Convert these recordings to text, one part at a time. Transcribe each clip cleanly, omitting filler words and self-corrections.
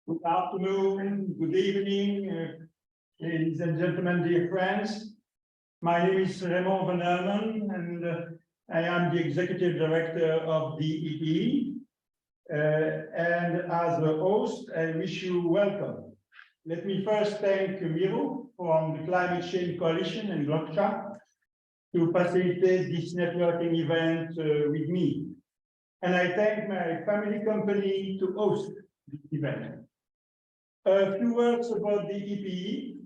Good afternoon, good evening, ladies and gentlemen, dear friends. My name is Raymond van Ermen, and I am the Executive Director of The-EPE. And as the host, I wish you welcome. Let me first thank Miro from the Climate Change Coalition and GloCha to facilitate this networking event with me. And I thank my family company to host this event. A few words about the EPE.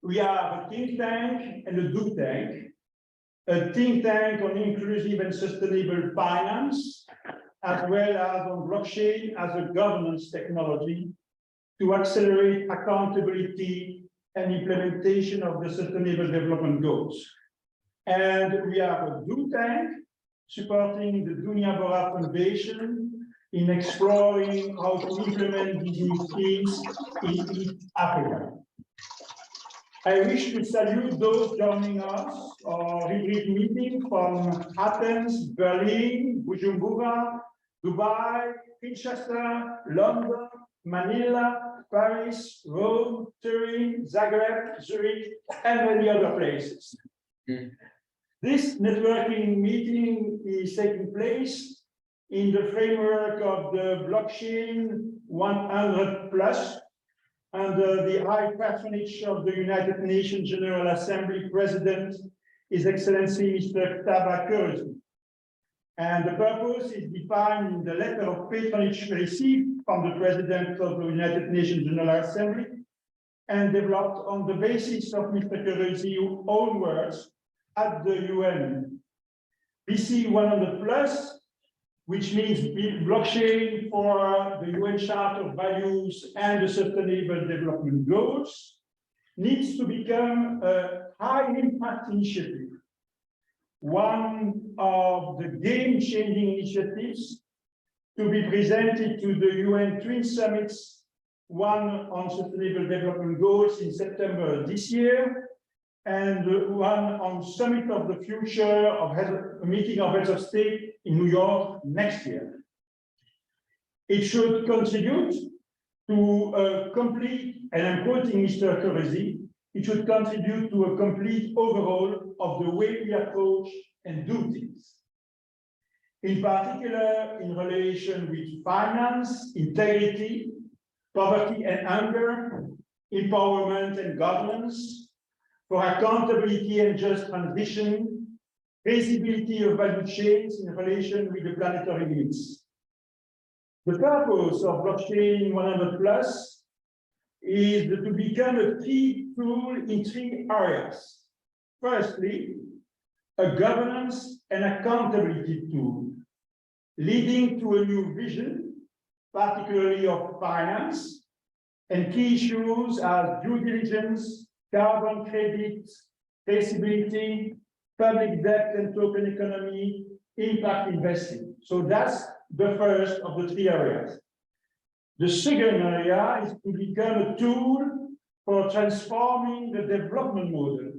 We are a think tank and a do tank. A think tank on inclusive and sustainable finance, as well as on blockchain as a governance technology to accelerate accountability and implementation of the Sustainable Development Goals. And we are a do tank supporting the Dunia Bora Foundation in exploring how to implement these new schemes in East Africa. I wish to salute those joining us our hybrid meeting from Athens, Berlin, Bujumbura, Dubai, Kinshasa, London, Manila, Paris, Rome, Turin, Zagreb, Zurich, and many other places. This networking meeting is taking place in the framework of the Blockchain 100+, under the high patronage of the United Nations General Assembly President, His Excellency Mr. Dokuzov. And the purpose is defined in the letter of patronage received from the President of the United Nations General Assembly and developed on the basis of Mr. Dokouzov's own words at the UN. BC 100+, which means blockchain for the UN Charter of Values and the Sustainable Development Goals, needs to become a high-impact initiative, one of the game-changing initiatives to be presented to the UN Twin Summits, one on Sustainable Development Goals in September this year, and one on Summit of the Future of a meeting of heads of state in New York next year. It should contribute to a complete, and I'm quoting Mr. Dokouzov, it should contribute to a complete overhaul of the way we approach and do things. In particular, in relation with finance, integrity, poverty and hunger, empowerment and governance, for accountability and just transition, traceability of value chains in relation with the planetary limits. The purpose of Blockchain 100+ is to become a key tool in 3 areas. Firstly, a governance and accountability tool, leading to a new vision, particularly of finance, and key issues as due diligence, carbon credits, traceability, public debt and token economy, impact investing. So that's the first of the 3 areas. The second area is to become a tool for transforming the development model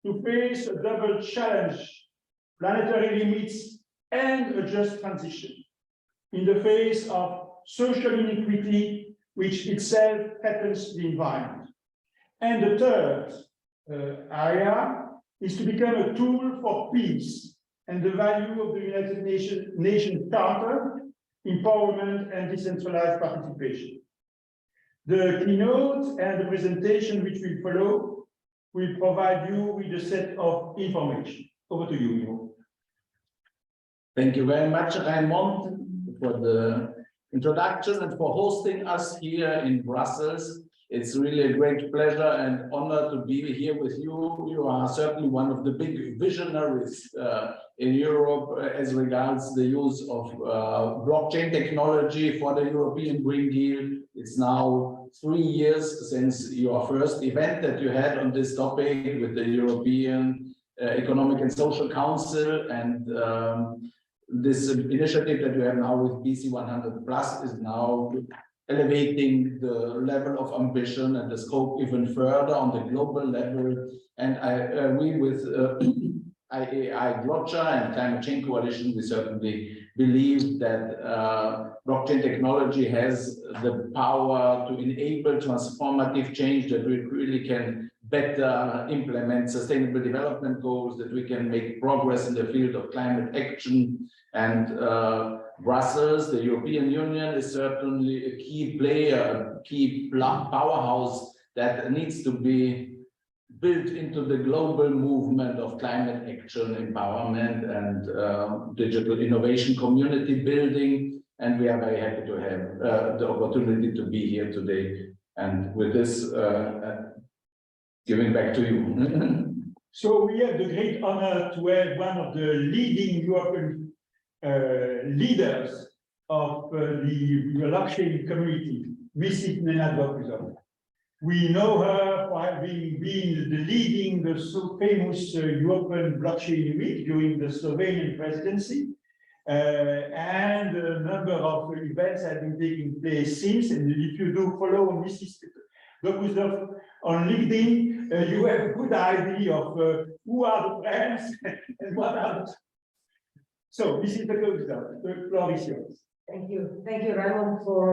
to face a double challenge, planetary limits and a just transition in the face of social inequity, which itself threatens the environment. And the third area is to become a tool for peace and the value of the United Nations Charter, empowerment and decentralized participation. The keynote and the presentation which will follow will provide you with a set of information. Over to you, Miro. Thank you very much, Raymond, for the introduction and for hosting us here in Brussels. It's really a great pleasure and honor to be here with you. You are certainly one of the big visionaries in Europe as regards the use of blockchain technology for the European Green Deal. It's now 3 years since your first event that you had on this topic with the European Economic and Social Council, and this initiative that you have now with BC 100+ is now elevating the level of ambition and the scope even further on the global level. And I agree with IAAI GloCha and Climate Change Coalition. We certainly believe that blockchain technology has the power to enable transformative change, that we really can better implement sustainable development goals, that we can make progress in the field of climate action. And Brussels, the European Union, is certainly a key player, a key powerhouse that needs to be built into the global movement of climate action, empowerment, and digital innovation community building. And we are very happy to have the opportunity to be here today. And with this, giving back to you. So we have the great honor to have one of the leading European leaders of the blockchain community, Mrs. Nena Dokuzov. We know her for having been leading the so famous European Blockchain Week during the Slovenian presidency, and a number of events have been taking place since. And if you do follow Mrs. Dokuzov on LinkedIn, you have a good idea of who are the friends and what are the... So, Mrs. Dokuzov, the floor is yours. Thank you, Raymond, for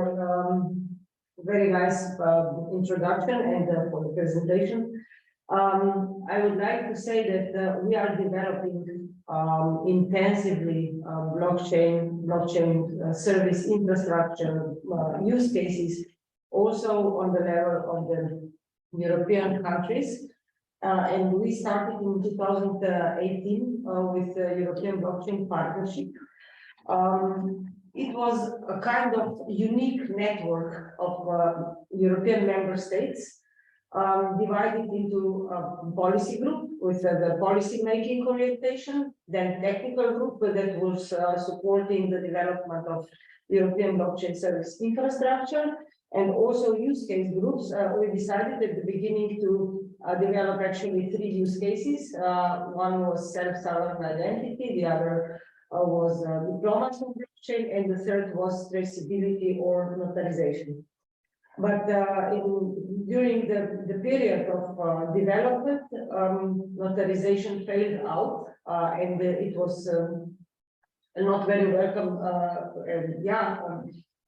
very nice introduction and for the presentation. I would like to say that we are developing intensively blockchain service infrastructure use cases, also on the level of the European countries. And we started in 2018 with the European Blockchain Partnership. It was a kind of unique network of European member states, divided into a policy group with the policy making orientation, then technical group that was supporting the development of European blockchain service infrastructure, and also use case groups. We decided at the beginning to develop actually 3 use cases. One was self-sovereign identity, the other was diplomas on blockchain, and the third was traceability or notarization. But during the period of development, notarization failed out, and it was not very welcome,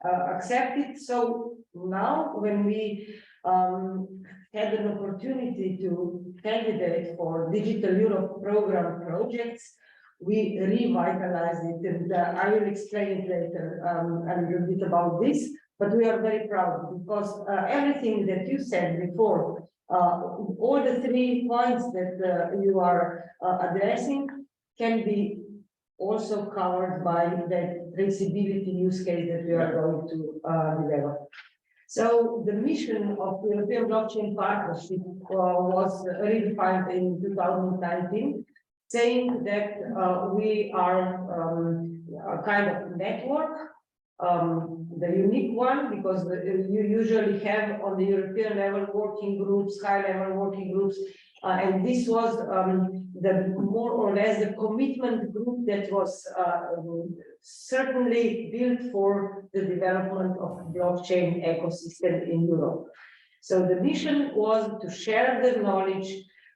accepted. So now, when we had an opportunity to candidate for Digital Europe program projects, we revitalized it, and I will explain it later a little bit about this. But we are very proud because everything that you said before, all the 3 points that you are addressing can be also covered by the traceability use case that we are going to develop. So the mission of the European Blockchain Partnership was redefined in 2019, saying that we are a kind of network, the unique one, because you usually have on the European level working groups, high-level working groups, and this was the more or less the commitment group that was certainly built for the development of blockchain ecosystem in Europe. So the mission was to share the knowledge,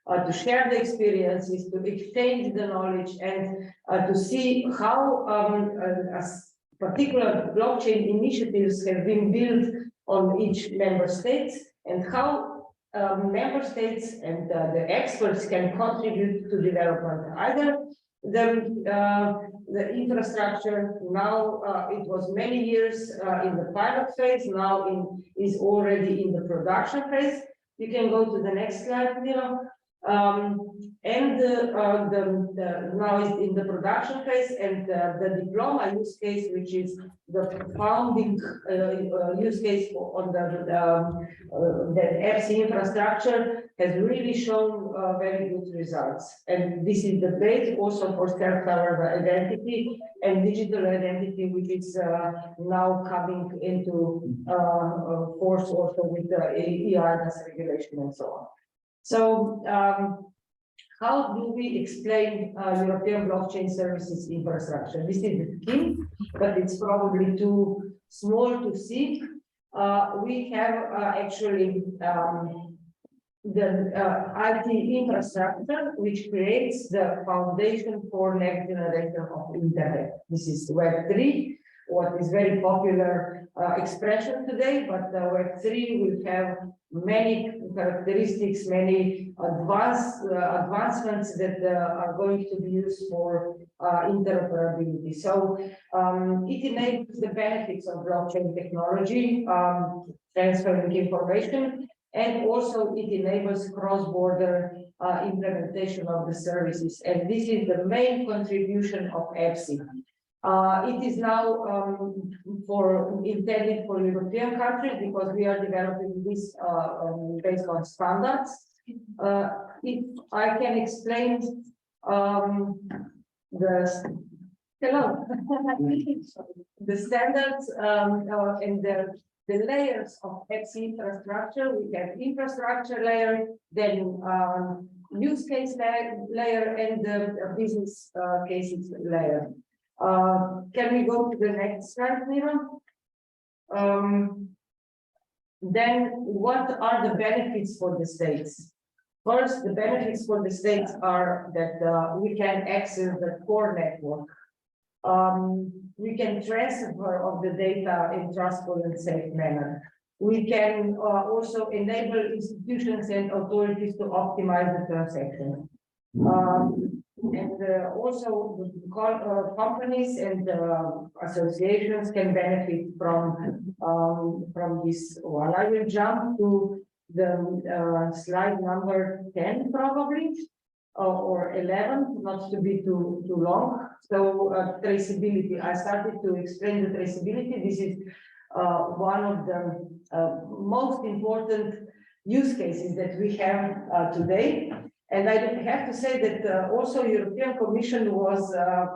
to share the experiences, to exchange the knowledge, and to see how particular blockchain initiatives have been built on each member states, and how member states and the experts can contribute to development. Either the infrastructure, now it was many years in the pilot phase, now is already in the production phase. You can go to the next slide, Miro. And now is in the production phase, and the diploma use case, which is the founding use case on the FC infrastructure, has really shown very good results. And this is the base also for self-sovereign identity and digital identity, which is now coming into force also with the EIDAS regulation and so on. So how do we explain European blockchain services infrastructure? This is the key, but it's probably too small to see. We have actually IT infrastructure, which creates the foundation for next generation of internet. This is Web3, what is very popular expression today, but Web3 will have many characteristics, many advancements that are going to be used for interoperability. So it enables the benefits of blockchain technology, transferring information, and also it enables cross-border implementation of the services. And this is the main contribution of EPSI. It is now intended for European countries because we are developing this based on standards. If I can explain the standards and the layers of EPSI infrastructure. We have infrastructure layer, then use case layer, and the business cases layer. Can we go to the next slide, Nena? Then what are the benefits for the states? First, the benefits for the states are that we can access the core network. We can transfer of the data in trustful and safe manner. We can also enable institutions and authorities to optimize the transaction. And also companies and associations can benefit from this one. I will jump to the slide number 10 probably, or 11, not to be too long. So traceability, I started to explain the traceability. This is one of the most important use cases that we have today. And I have to say that also European Commission was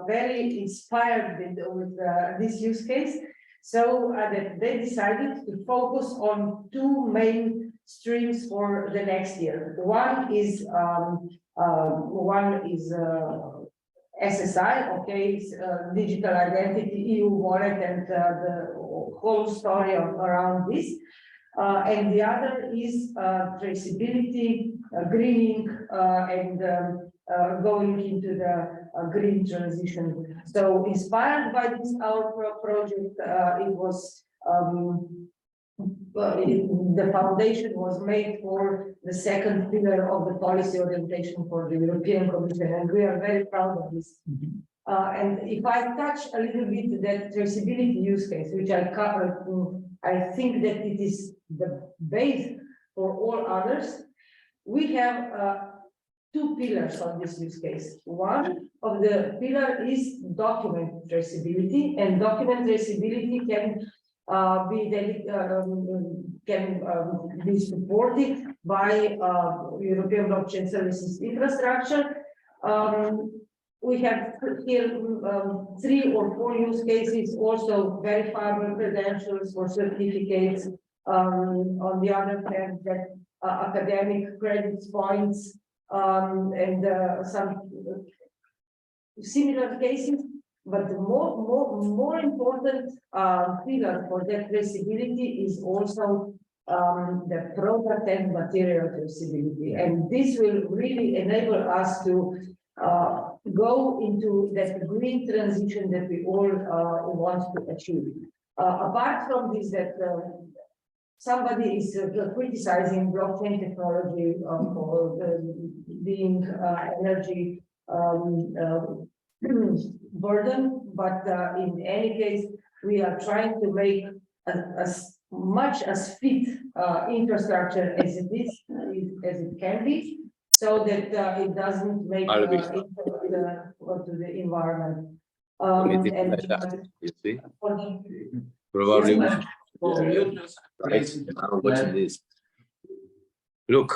very inspired with this use case. So that they decided to focus on two main streams for the next year. One is SSI, okay, digital identity, EU wallet, and the whole story around this. And the other is traceability, greening, and going into the green transition. So inspired by this our project, it was the foundation was made for the second pillar of the policy orientation for the European Commission, and we are very proud of this. And if I touch a little bit that traceability use case, which I covered, I think that it is the base for all others. We have two pillars on this use case. One of the pillar is document traceability, and document traceability can be supported by European blockchain services infrastructure. We have here 3 or 4 use cases, also verifiable credentials for certificates. On the other hand, that academic credits points and some similar cases. But the more important pillar for that traceability is also the product and material traceability, and this will really enable us to go into that green transition that we all want to achieve. Apart from this, that somebody is criticizing blockchain technology for being energy burden, but in any case, we are trying to make as much as fit infrastructure as it is, as it can be, so that it doesn't make to the environment. You see, probably right now watching this. Look.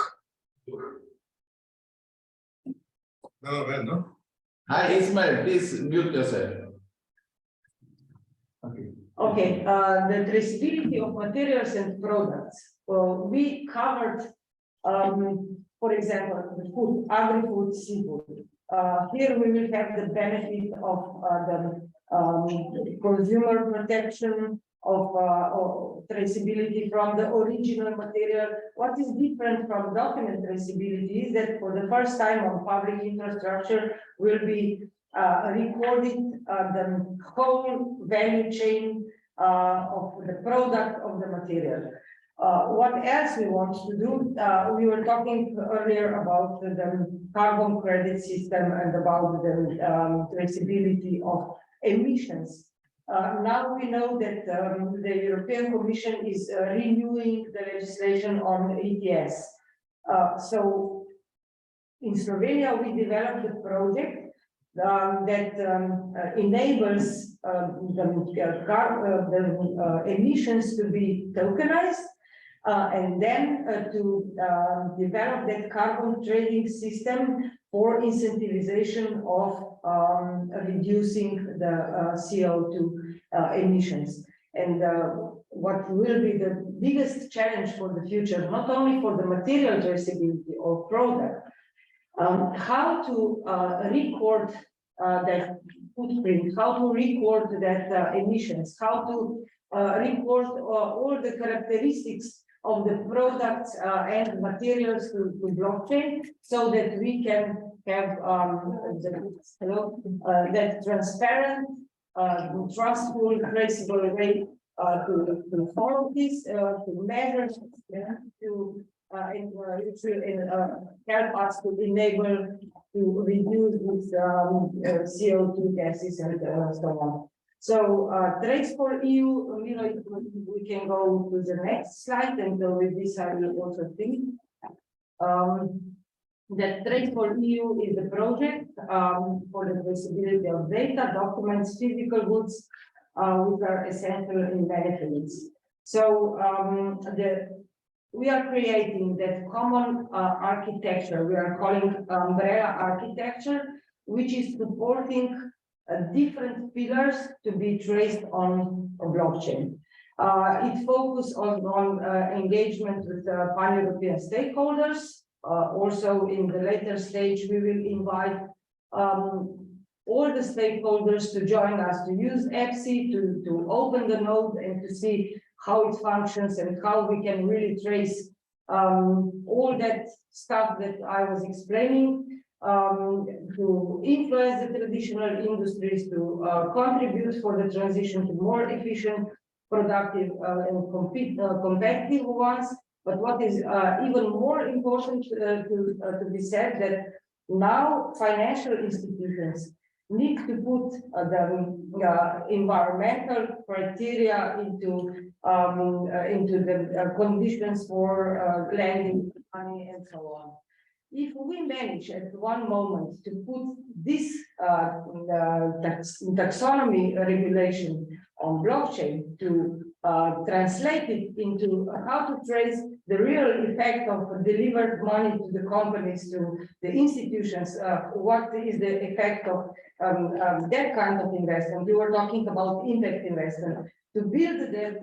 No. Hi, Ismail, please mute yourself. Okay, the traceability of materials and products. We covered, for example, the food, agri-food, seafood. Here we will have the benefit of the consumer protection, of traceability from the original material. What is different from document traceability is that for the first time on public infrastructure will be recorded the whole value chain of the product of the material. What else we want to do? We were talking earlier about the carbon credit system and about the traceability of emissions. Now we know that the European Commission is renewing the legislation on ETS. So in Slovenia, we developed a project that enables the emissions to be tokenized and then to develop that carbon trading system for incentivization of reducing the CO2 emissions. And what will be the biggest challenge for the future, not only for the material traceability of product, how to record that footprint, how to record that emissions, how to record all the characteristics of the products and materials to blockchain, so that we can have that transparent, trustful, traceable way to follow this, to measure, to it will help us to enable to reduce these CO2 gases and so on. So Trace4EU, we can go to the next slide, and with this I will also think that Trace4EU is a project for the traceability of data, documents, physical goods, which are essential in many fields. So we are creating that common architecture, we are calling umbrella architecture, which is supporting different pillars to be traced on a blockchain. It focuses on engagement with pan-European stakeholders. Also in the later stage, we will invite all the stakeholders to join us to use EPSI, to open the node and to see how it functions and how we can really trace all that stuff that I was explaining, to influence the traditional industries, to contribute for the transition to more efficient, productive and competitive ones. But what is even more important to be said, that now financial institutions need to put the environmental criteria into the conditions for lending money and so on. If we manage at one moment to put this taxonomy regulation on blockchain, to translate it into how to trace the real effect of delivered money to the companies, to the institutions, what is the effect of that kind of investment. We were talking about impact investment. To build that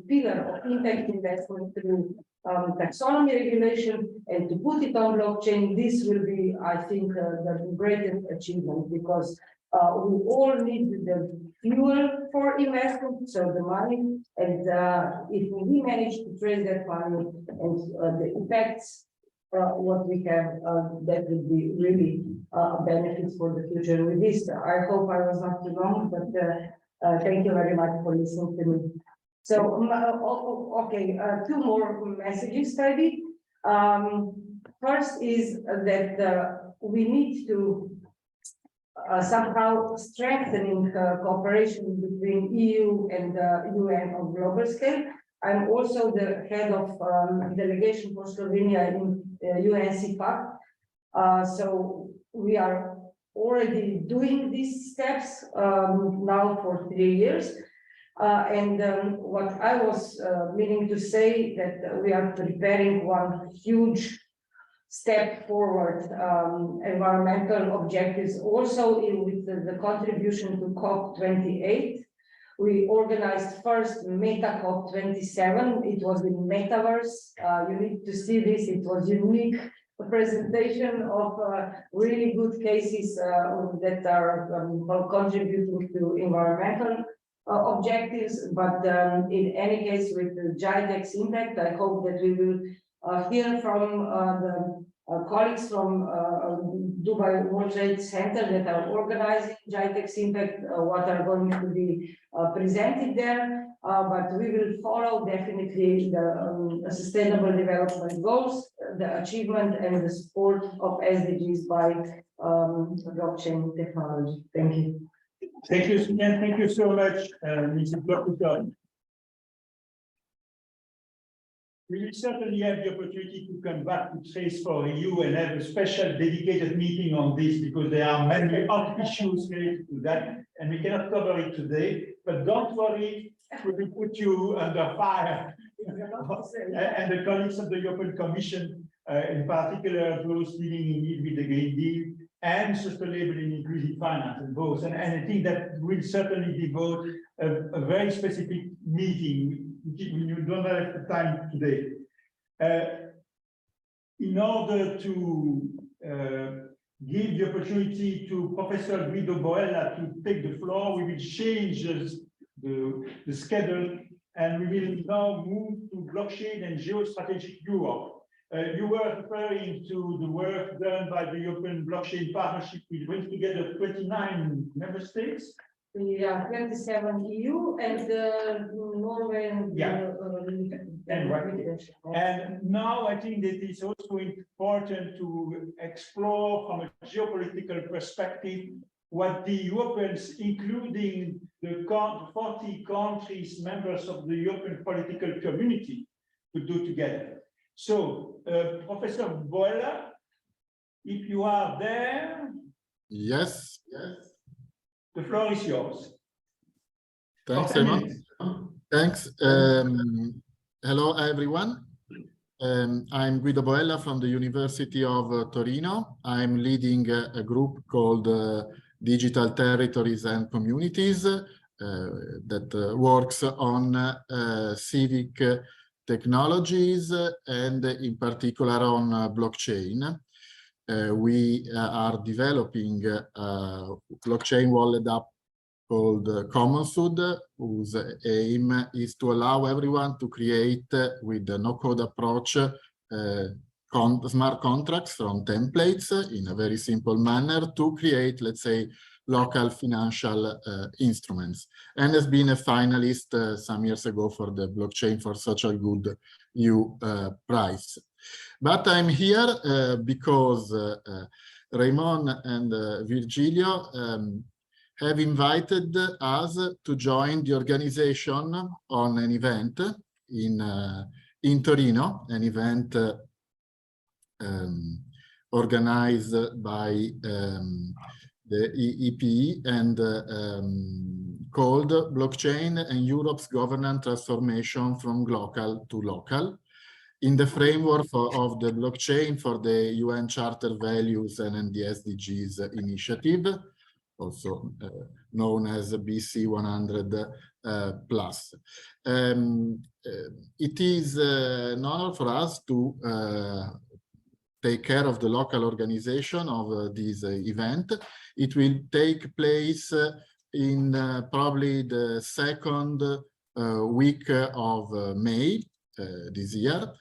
pillar of impact investment through taxonomy regulation and to put it on blockchain, this will be, I think, the greatest achievement, because we all need the fuel for investment, so the money, and if we manage to trace that money and the effects, what we have, that will be really benefits for the future. With this, I hope I was not too long, but thank you very much for listening to me. So, okay, two more messages, maybe. First is that we need to somehow strengthening cooperation between EU and the UN on global scale. I'm also the head of delegation for Slovenia in UNCFAC. So we are already doing these steps now for 3 years. What I was meaning to say, that we are preparing one huge step forward, environmental objectives, also with the contribution to COP28. We organized first Meta COP27. It was in Metaverse. You need to see this. It was unique presentation of really good cases that are contributing to environmental objectives, but in any case, with the GITEX impact, I hope that we will hear from the colleagues from Dubai World Trade Center that are organizing GITEX impact, what are going to be presented there. But we will follow definitely the sustainable development goals, the achievement and the support of SDGs by blockchain technology. Thank you. Thank you, Susan. Thank you so much, Mrs. Dokuzov. We will certainly have the opportunity to come back to Trace4EU and have a special dedicated meeting on this, because there are many hot issues related to that, and we cannot cover it today. But don't worry, we will put you under fire. And the colleagues of the European Commission, in particular, those dealing indeed with the Green Deal and sustainable and inclusive finance, and both. And I think that will certainly devote a very specific meeting. You don't have the time today. In order to give the opportunity to Professor Guido Boella to take the floor, we will change the schedule, and we will now move to blockchain and geostrategic Europe. You were referring to the work done by the European Blockchain Partnership, which brings together 29 member states. Yeah, 27 EU and Norway and And now I think that it's also important to explore from a geopolitical perspective what the Europeans, including the 40 countries, members of the European political community, could do together. So, Professor Boella, if you are there. Yes. The floor is yours. Thanks, Raymond. Thanks. Hello, everyone. I'm Guido Boella from the University of Torino. I'm leading a group called Digital Territories and Communities that works on civic technologies and in particular on blockchain. We are developing a blockchain wallet app called CommonSud, whose aim is to allow everyone to create, with the no-code approach, smart contracts from templates in a very simple manner to create, let's say, local financial instruments, and has been a finalist some years ago for the Blockchain for Social Good EU prize. But I'm here because Raymond and Virgilio have invited us to join the organization on an event in Torino, an event organized by the E-EPE and called Blockchain and Europe's Governance Transformation from Global to Local, in the framework of the Blockchain for the UN Charter Values and the SDGs initiative, also known as BC 100 plus. It is an honor for us to take care of the local organization of this event. It will take place in probably the second week of May this year,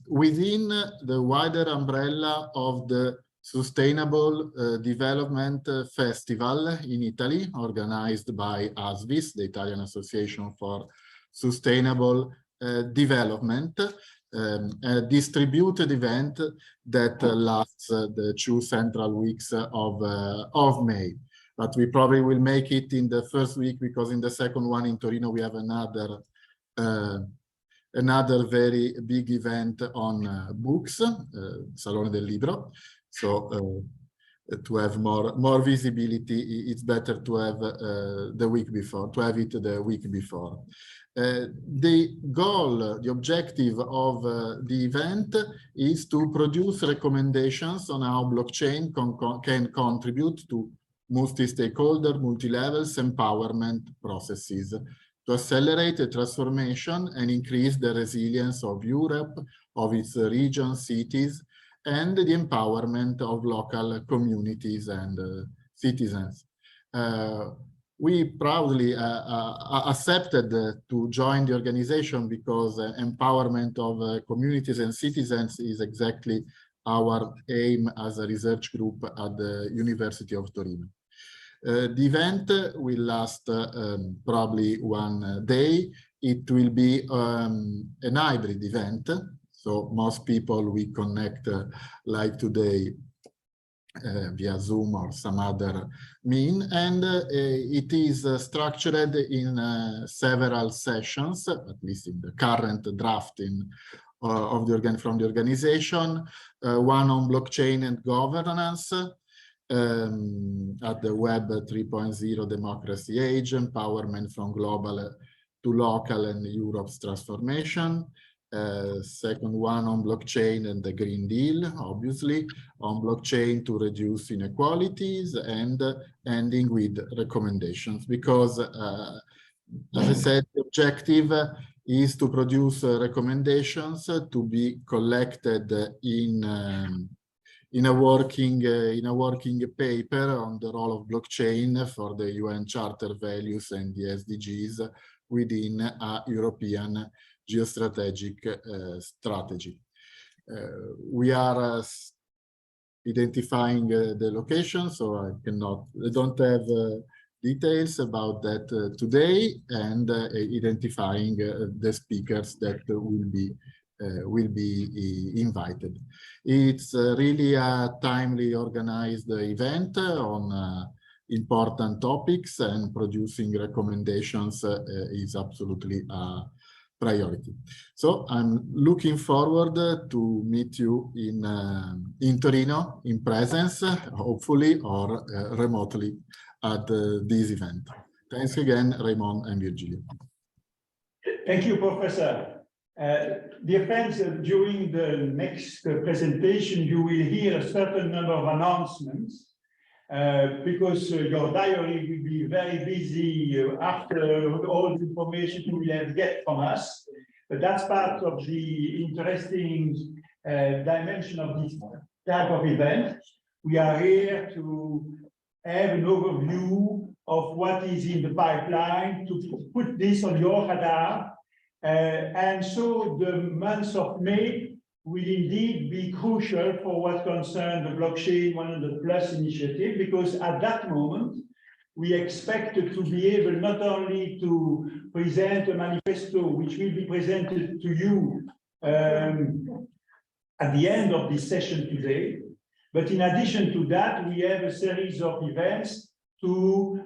within the wider umbrella of the Sustainable Development Festival in Italy, organized by ASVES, the Italian Association for Sustainable Development, a distributed event that lasts the 2 central weeks of May. But we probably will make it in the first week, because in the second one in Torino we have another very big event on books, Salone del Libro. So to have more visibility, it's better to have the week before, to have it the week before. The goal, the objective of the event is to produce recommendations on how blockchain can contribute to multi-stakeholder, multi-levels empowerment processes to accelerate the transformation and increase the resilience of Europe, of its regions, cities, and the empowerment of local communities and citizens. we proudly accepted to join the organization because empowerment of communities and citizens is exactly our aim as a research group at the University of Torino. The event will last probably 1 day. It will be an hybrid event. So most people we connect like today via Zoom or some other mean, and it is structured in several sessions, at least in the current drafting of the from the organization. One on blockchain and governance, at the Web 3.0 democracy age, empowerment from global to local and Europe's transformation. Second one on blockchain and the Green Deal, obviously, on blockchain to reduce inequalities, and ending with recommendations, because as I said, the objective is to produce recommendations to be collected in a working paper on the role of blockchain for the UN Charter values and the SDGs within a European geostrategic strategy. We are identifying the location, so I don't have details about that today, and identifying the speakers that will be invited. It's really a timely organized event on important topics, and producing recommendations is absolutely a priority. So I'm looking forward to meet you in Torino, in presence, hopefully, or remotely at this event. Thanks again, Raymond and Virgilio. Thank you, Professor. Dear friends, during the next presentation, you will hear a certain number of announcements, because your diary will be very busy after all the information you will get from us. But that's part of the interesting dimension of this type of event. We are here to have an overview of what is in the pipeline, to put this on your radar. And so the month of May will indeed be crucial for what concerns the Blockchain 100+ initiative, because at that moment, we expect to be able not only to present a manifesto, which will be presented to you at the end of this session today, but in addition to that, we have a series of events to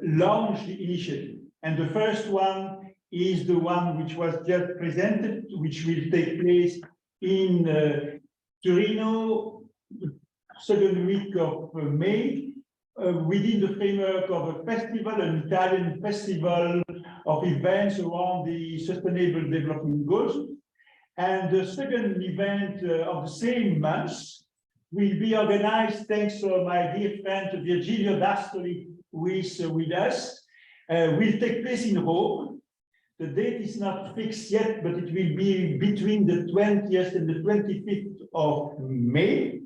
launch the initiative. And the first one is the one which was just presented, which will take place in Torino, the second week of May, within the framework of a festival, an Italian festival of events around the Sustainable Development Goals. And the second event of the same month will be organized, thanks to my dear friend Virgilio Dastoli, who is with us, will take place in Rome. The date is not fixed yet, but it will be between the 20th and the 25th of May.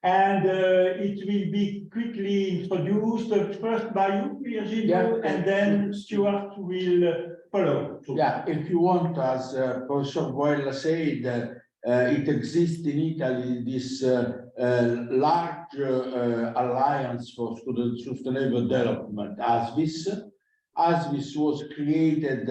And it will be quickly introduced first by you, Virgilio, and then Stuart will follow. Yeah, if you want, as Professor Boella said, it exists in Italy, this large alliance for sustainable development, ASVEDEC. ASVEDEC was created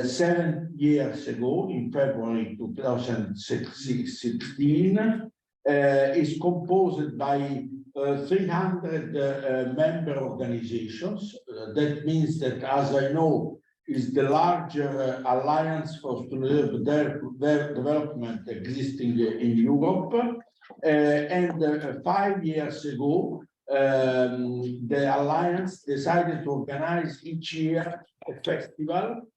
7 years ago, in February 2016. Is composed by 300 member organizations. That means that, as I know, is the larger alliance for sustainable development existing in Europe. And 5 years ago, the alliance decided to organize each year a festival.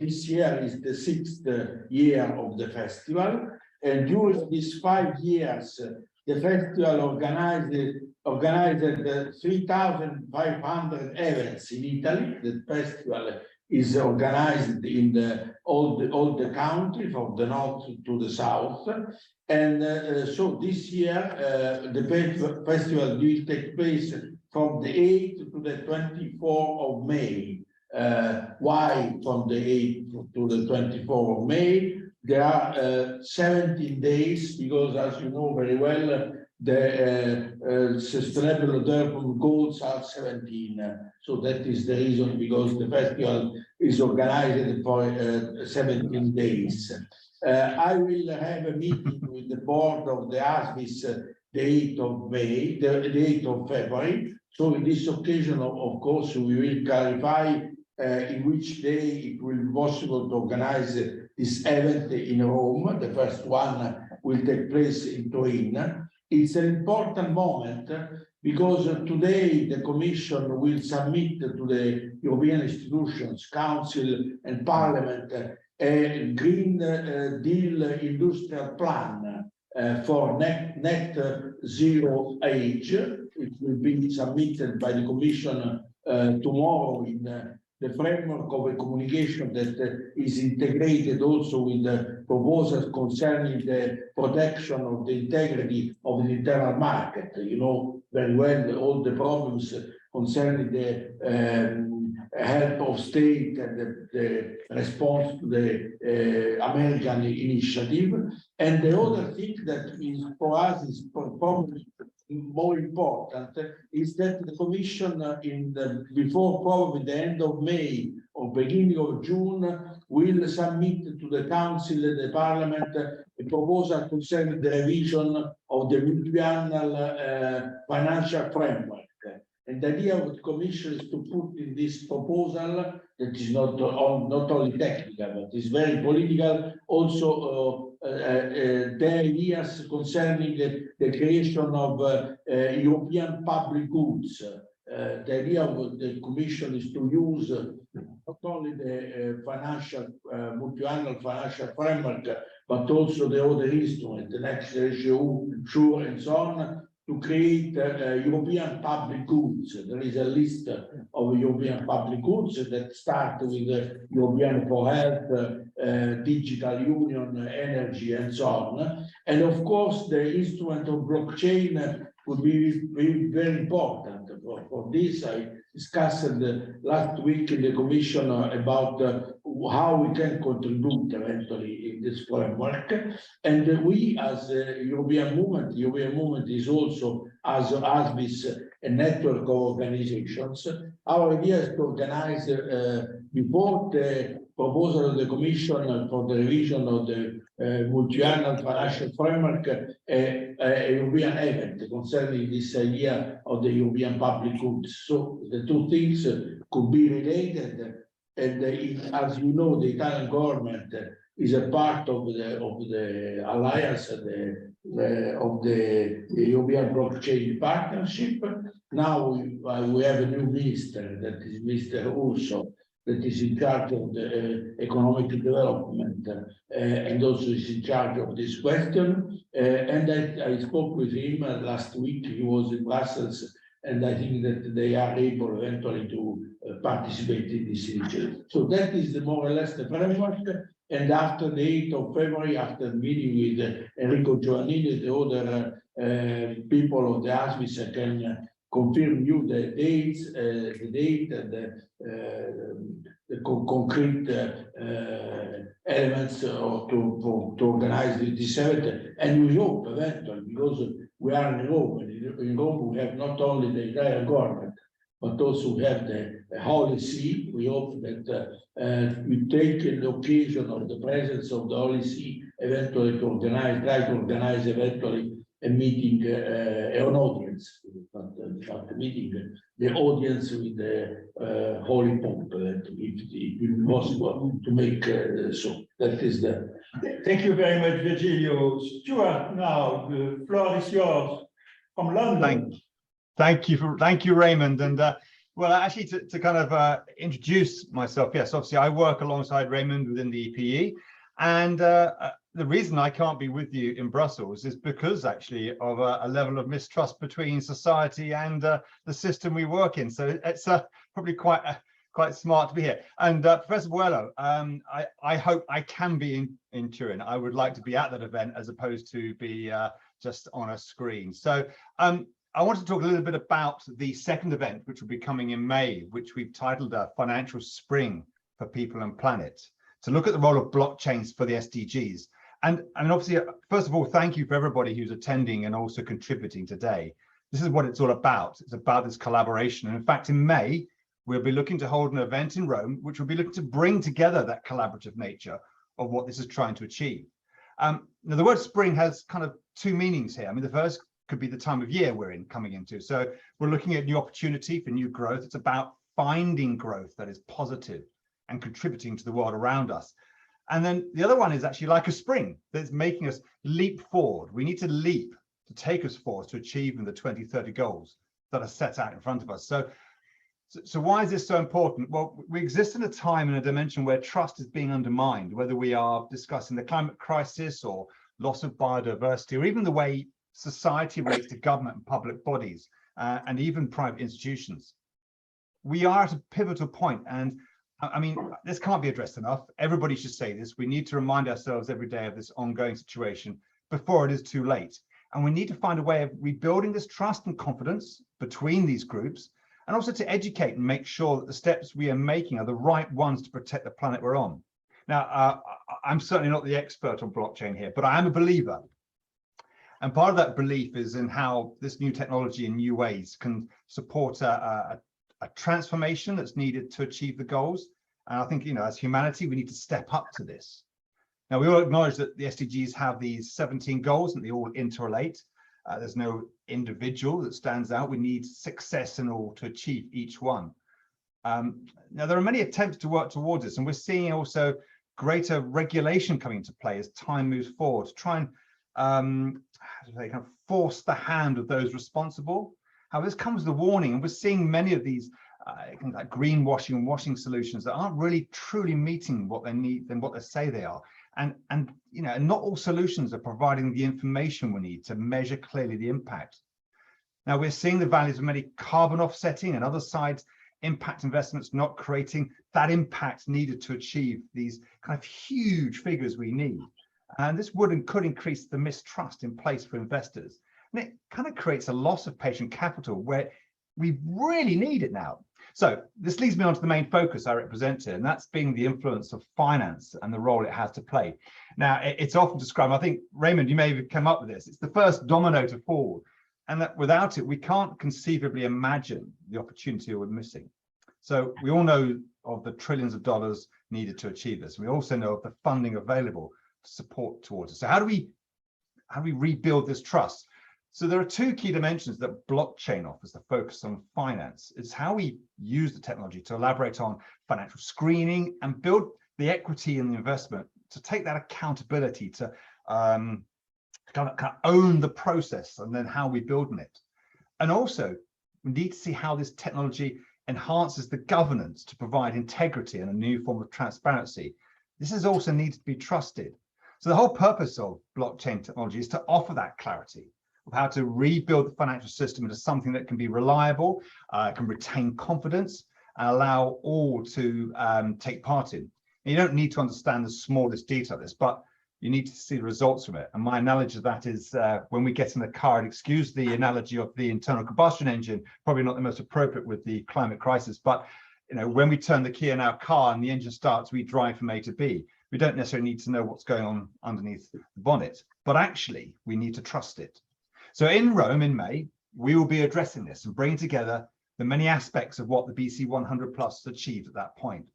This year is the 6th year of the festival. And during these 5 years, the festival organized 3,500 events in Italy. The festival is organized in all the country, from the north to the south. And so this year, the festival will take place from the 8th to the 24th of May. Why from the 8th to the 24th of May? There are 17 days, because as you know very well, the sustainable development goals are 17. So that is the reason, because the festival is organized for 17 days. I will have a meeting with the board of the ASVEDEC the 8th of May, the 8th of February. So in this occasion, of course, we will clarify in which day it will be possible to organize this event in Rome. The first one will take place in Turin. It's an important moment because today the Commission will submit to the European institutions, Council and Parliament a Green Deal industrial plan for net zero age. It will be submitted by the Commission tomorrow in the framework of a communication that is integrated also with the proposals concerning the protection of the integrity of the internal market. You know very well all the problems concerning the help of state and the response to the American initiative. And the other thing that is for us is probably more important is that the Commission before probably the end of May or beginning of June will submit to the Council and the Parliament a proposal concerning the revision of the multi-annual financial framework. And the idea of the Commission is to put in this proposal that is not only technical, but is very political, also the ideas concerning the creation of European public goods. The idea of the Commission is to use not only the financial multi-annual financial framework, but also the other instrument, the next ratio, sure, and so on, to create European public goods. There is a list of European public goods that start with European for Health, Digital Union, Energy, and so on. And of course, the instrument of blockchain would be very important. For this, I discussed last week in the Commission about how we can contribute eventually in this framework. And we, as a European movement is also, as ASVEDEC, a network of organizations. Our idea is to organize, before the proposal of the Commission for the revision of the multi-annual financial framework, a European event concerning this idea of the European public goods. So the two things could be related. And as you know, the Italian government is a part of the alliance of the European blockchain partnership. Now we have a new minister, that is Mr. Urso, that is in charge of the economic development and also is in charge of this question. And I spoke with him last week. He was in Brussels, and I think that they are able eventually to participate in this initiative. So that is more or less the framework. And after the 8th of February, after meeting with Enrico Giovannini, the other people of the ASVEDEC, I can confirm you the dates, the date, and the concrete elements to organize this event. And we hope eventually, because we are in Rome, and in Rome we have not only the entire government, but also we have the Holy See. We hope that we take the occasion of the presence of the Holy See eventually to organize, try to organize eventually a meeting, an audience, not a meeting, the audience with the Holy Pope, if it will be possible to make so. That is the. Thank you very much, Virgilio. Stuart, now the floor is yours from London. Thank you, Raymond. And well, actually, to kind of introduce myself, yes, obviously I work alongside Raymond within the EPE, and the reason I can't be with you in Brussels is because actually of a level of mistrust between society and the system we work in. So it's probably quite smart to be here. And Professor Buello, I hope I can be in Turin. I would like to be at that event as opposed to be just on a screen. So I want to talk a little bit about the second event, which will be coming in May, which we've titled a Financial Spring for People and Planet, to look at the role of blockchains for the SDGs. And obviously, first of all, thank you for everybody who's attending and also contributing today. This is what it's all about. It's about this collaboration. And in fact, in May, we'll be looking to hold an event in Rome, which will be looking to bring together that collaborative nature of what this is trying to achieve. Now, the word spring has kind of two meanings here. I mean, the first could be the time of year we're coming into. So we're looking at new opportunity for new growth. It's about finding growth that is positive and contributing to the world around us. And then the other one is actually like a spring that's making us leap forward. We need to leap to take us forward to achieving the 2030 goals that are set out in front of us. So why is this so important? Well, we exist in a time and a dimension where trust is being undermined, whether we are discussing the climate crisis or loss of biodiversity, or even the way society relates to government and public bodies, and even private institutions. We are at a pivotal point, and I mean, this can't be addressed enough. Everybody should say this. We need to remind ourselves every day of this ongoing situation before it is too late. And we need to find a way of rebuilding this trust and confidence between these groups, and also to educate and make sure that the steps we are making are the right ones to protect the planet we're on. Now, I'm certainly not the expert on blockchain here, but I am a believer. And part of that belief is in how this new technology in new ways can support a transformation that's needed to achieve the goals. And I think, you know, as humanity, we need to step up to this. Now, we all acknowledge that the SDGs have these 17 goals and they all interrelate. There's no individual that stands out. We need success in all to achieve each one. Now, there are many attempts to work towards this, and we're seeing also greater regulation coming into play as time moves forward to try and kind of force the hand of those responsible. However, this comes with a warning, and we're seeing many of these like greenwashing and washing solutions that aren't really truly meeting what they need and what they say they are. And you know, not all solutions are providing the information we need to measure clearly the impact. Now, we're seeing the values of many carbon offsetting and other sides impact investments not creating that impact needed to achieve these kind of huge figures we need. And this would and could increase the mistrust in place for investors. And it kind of creates a loss of patient capital where we really need it now. So this leads me on to the main focus I represent here, and that's being the influence of finance and the role it has to play. Now, it's often described, I think, Raymond, you may have come up with this, it's the first domino to fall, and that without it, we can't conceivably imagine the opportunity we're missing. So we all know of the trillions of dollars needed to achieve this. We also know of the funding available to support towards it. So how do we rebuild this trust? So there are two key dimensions that blockchain offers: the focus on finance. It's how we use the technology to elaborate on financial screening and build the equity in the investment, to take that accountability, to kind of own the process, and then how we build on it. And also, we need to see how this technology enhances the governance to provide integrity and a new form of transparency. This is also needs to be trusted. So the whole purpose of blockchain technology is to offer that clarity of how to rebuild the financial system into something that can be reliable, can retain confidence, and allow all to take part in. And you don't need to understand the smallest detail of this, but you need to see the results from it. And my analogy of that is when we get in the car, and excuse the analogy of the internal combustion engine, probably not the most appropriate with the climate crisis, but you know, when we turn the key in our car and the engine starts, we drive from A to B. We don't necessarily need to know what's going on underneath the bonnet, but actually we need to trust it. So in Rome in May, we will be addressing this and bringing together the many aspects of what the BC 100 Plus achieved at that point.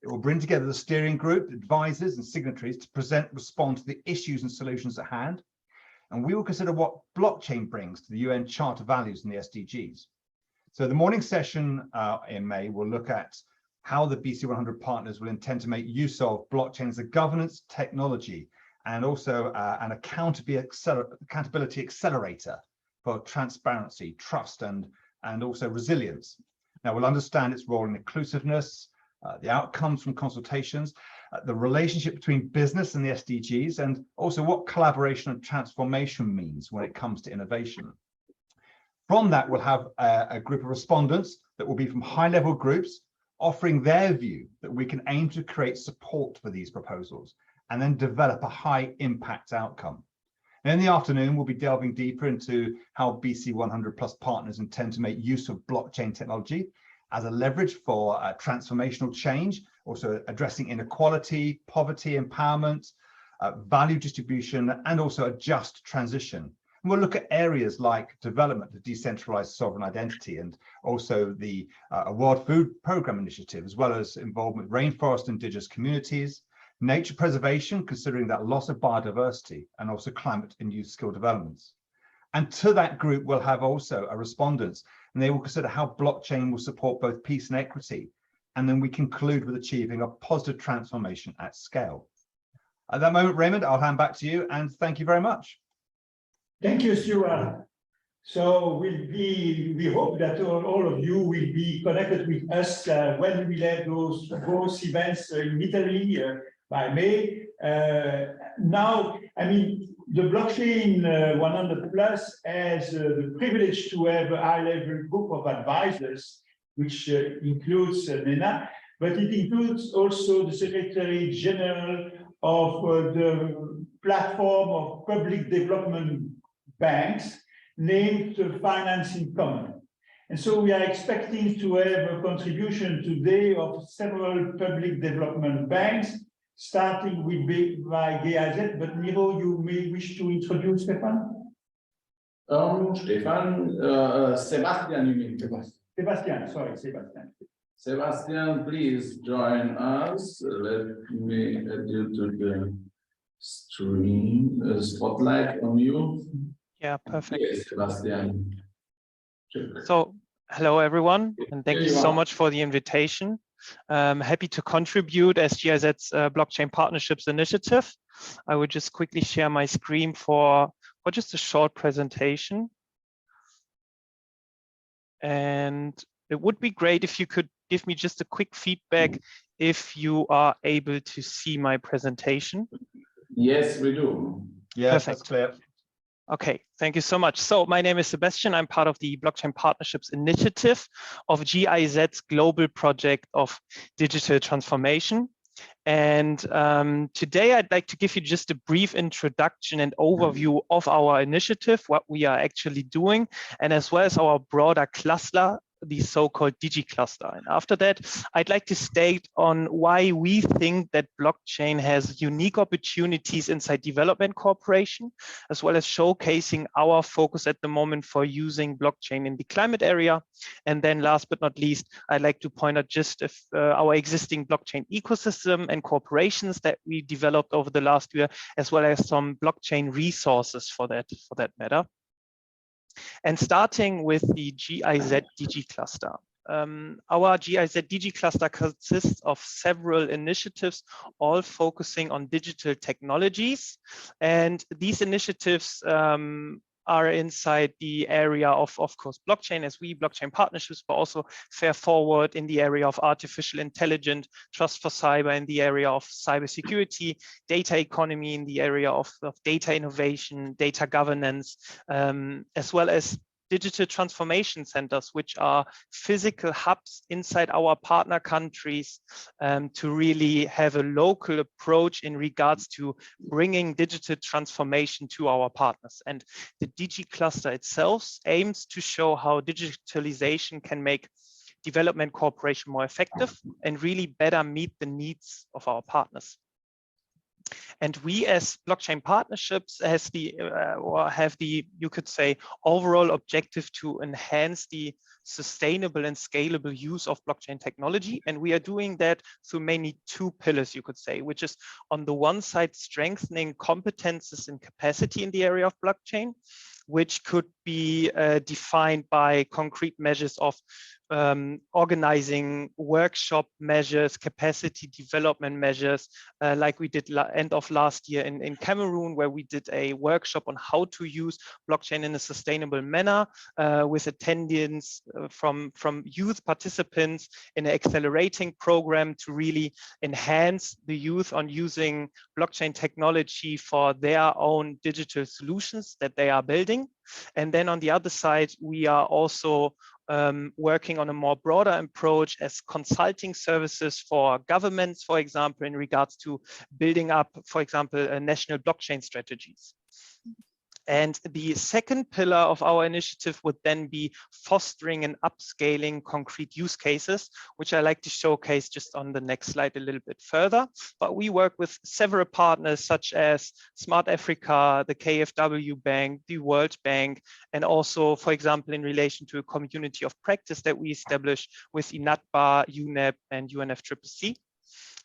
It will bring together the steering group, advisors and signatories to respond to the issues and solutions at hand. And we will consider what blockchain brings to the UN Charter values and the SDGs. So the morning session in May will look at how the BC 100 partners will intend to make use of blockchain as a governance technology, and also an accountability accelerator for transparency, trust, and also resilience. Now, we'll understand its role in inclusiveness, the outcomes from consultations, the relationship between business and the SDGs, and also what collaboration and transformation means when it comes to innovation. From that, we'll have a group of respondents that will be from high-level groups offering their view that we can aim to create support for these proposals and then develop a high impact outcome. And in the afternoon, we'll be delving deeper into how BC 100+ partners intend to make use of blockchain technology as a leverage for transformational change, also addressing inequality, poverty, empowerment, value distribution, and also a just transition. And we'll look at areas like development of decentralized sovereign identity, and also the World Food Programme initiative, as well as involvement with rainforest and indigenous communities, nature preservation, considering that loss of biodiversity, and also climate and youth skill developments. And to that group, we'll have also a respondents, and they will consider how blockchain will support both peace and equity. And then we conclude with achieving a positive transformation at scale. At that moment, Raymond, I'll hand back to you, and thank you very much. Thank you, Stuart. So we hope that all of you will be connected with us when we have those events in Italy by May. Now, I mean, the Blockchain 100+ has the privilege to have a high-level group of advisors, which includes Nena, but it includes also the Secretary General of the platform of public development banks named Finance in Common. And so we are expecting to have a contribution today of several public development banks, starting with by GIZ, but Miro, you may wish to introduce Stefan? Sebastian, you mean? Sebastian, sorry, Sebastian. Sebastian, please join us. Let me add you to the stream. Spotlight on you. Yeah, perfect. Yes, Sebastian. So, hello everyone, and thank you so much for the invitation. Happy to contribute as GIZ's Blockchain Partnerships Initiative. I would just quickly share my screen for just a short presentation. And it would be great if you could give me just a quick feedback if you are able to see my presentation. Yes, we do. Yes, perfect. That's clear. Okay, thank you so much. So my name is Sebastian. I'm part of the Blockchain Partnerships Initiative of GIZ's global project of digital transformation. And today I'd like to give you just a brief introduction and overview of our initiative, what we are actually doing, and as well as our broader cluster, the so-called DigiCluster. And after that, I'd like to state on why we think that blockchain has unique opportunities inside development cooperation, as well as showcasing our focus at the moment for using blockchain in the climate area. And then last but not least, I'd like to point out just our existing blockchain ecosystem and cooperations that we developed over the last year, as well as some blockchain resources for that matter. And starting with the GIZ DigiCluster. Our GIZ DigiCluster consists of several initiatives, all focusing on digital technologies. And these initiatives are inside the area of course, blockchain as blockchain partnerships, but also Fair Forward in the area of artificial intelligence, Trust for Cyber in the area of cybersecurity, data economy in the area of data innovation, data governance, as well as digital transformation centers, which are physical hubs inside our partner countries to really have a local approach in regards to bringing digital transformation to our partners. And the DigiCluster itself aims to show how digitalization can make development cooperation more effective and really better meet the needs of our partners. And we as blockchain partnerships have the, you could say, overall objective to enhance the sustainable and scalable use of blockchain technology. And we are doing that through mainly two pillars, you could say, which is on the one side, strengthening competences and capacity in the area of blockchain, which could be defined by concrete measures of organizing workshop measures, capacity development measures, like we did end of last year in Cameroon, where we did a workshop on how to use blockchain in a sustainable manner with attendance from youth participants in an accelerating program to really enhance the youth on using blockchain technology for their own digital solutions that they are building. And then on the other side, we are also working on a more broader approach as consulting services for governments, for example, in regards to building up, for example, national blockchain strategies. And the second pillar of our initiative would then be fostering and upscaling concrete use cases, which I like to showcase just on the next slide a little bit further. But we work with several partners such as Smart Africa, the KfW Bank, the World Bank, and also, for example, in relation to a community of practice that we established with INATBA, UNEP, and UNFCCC.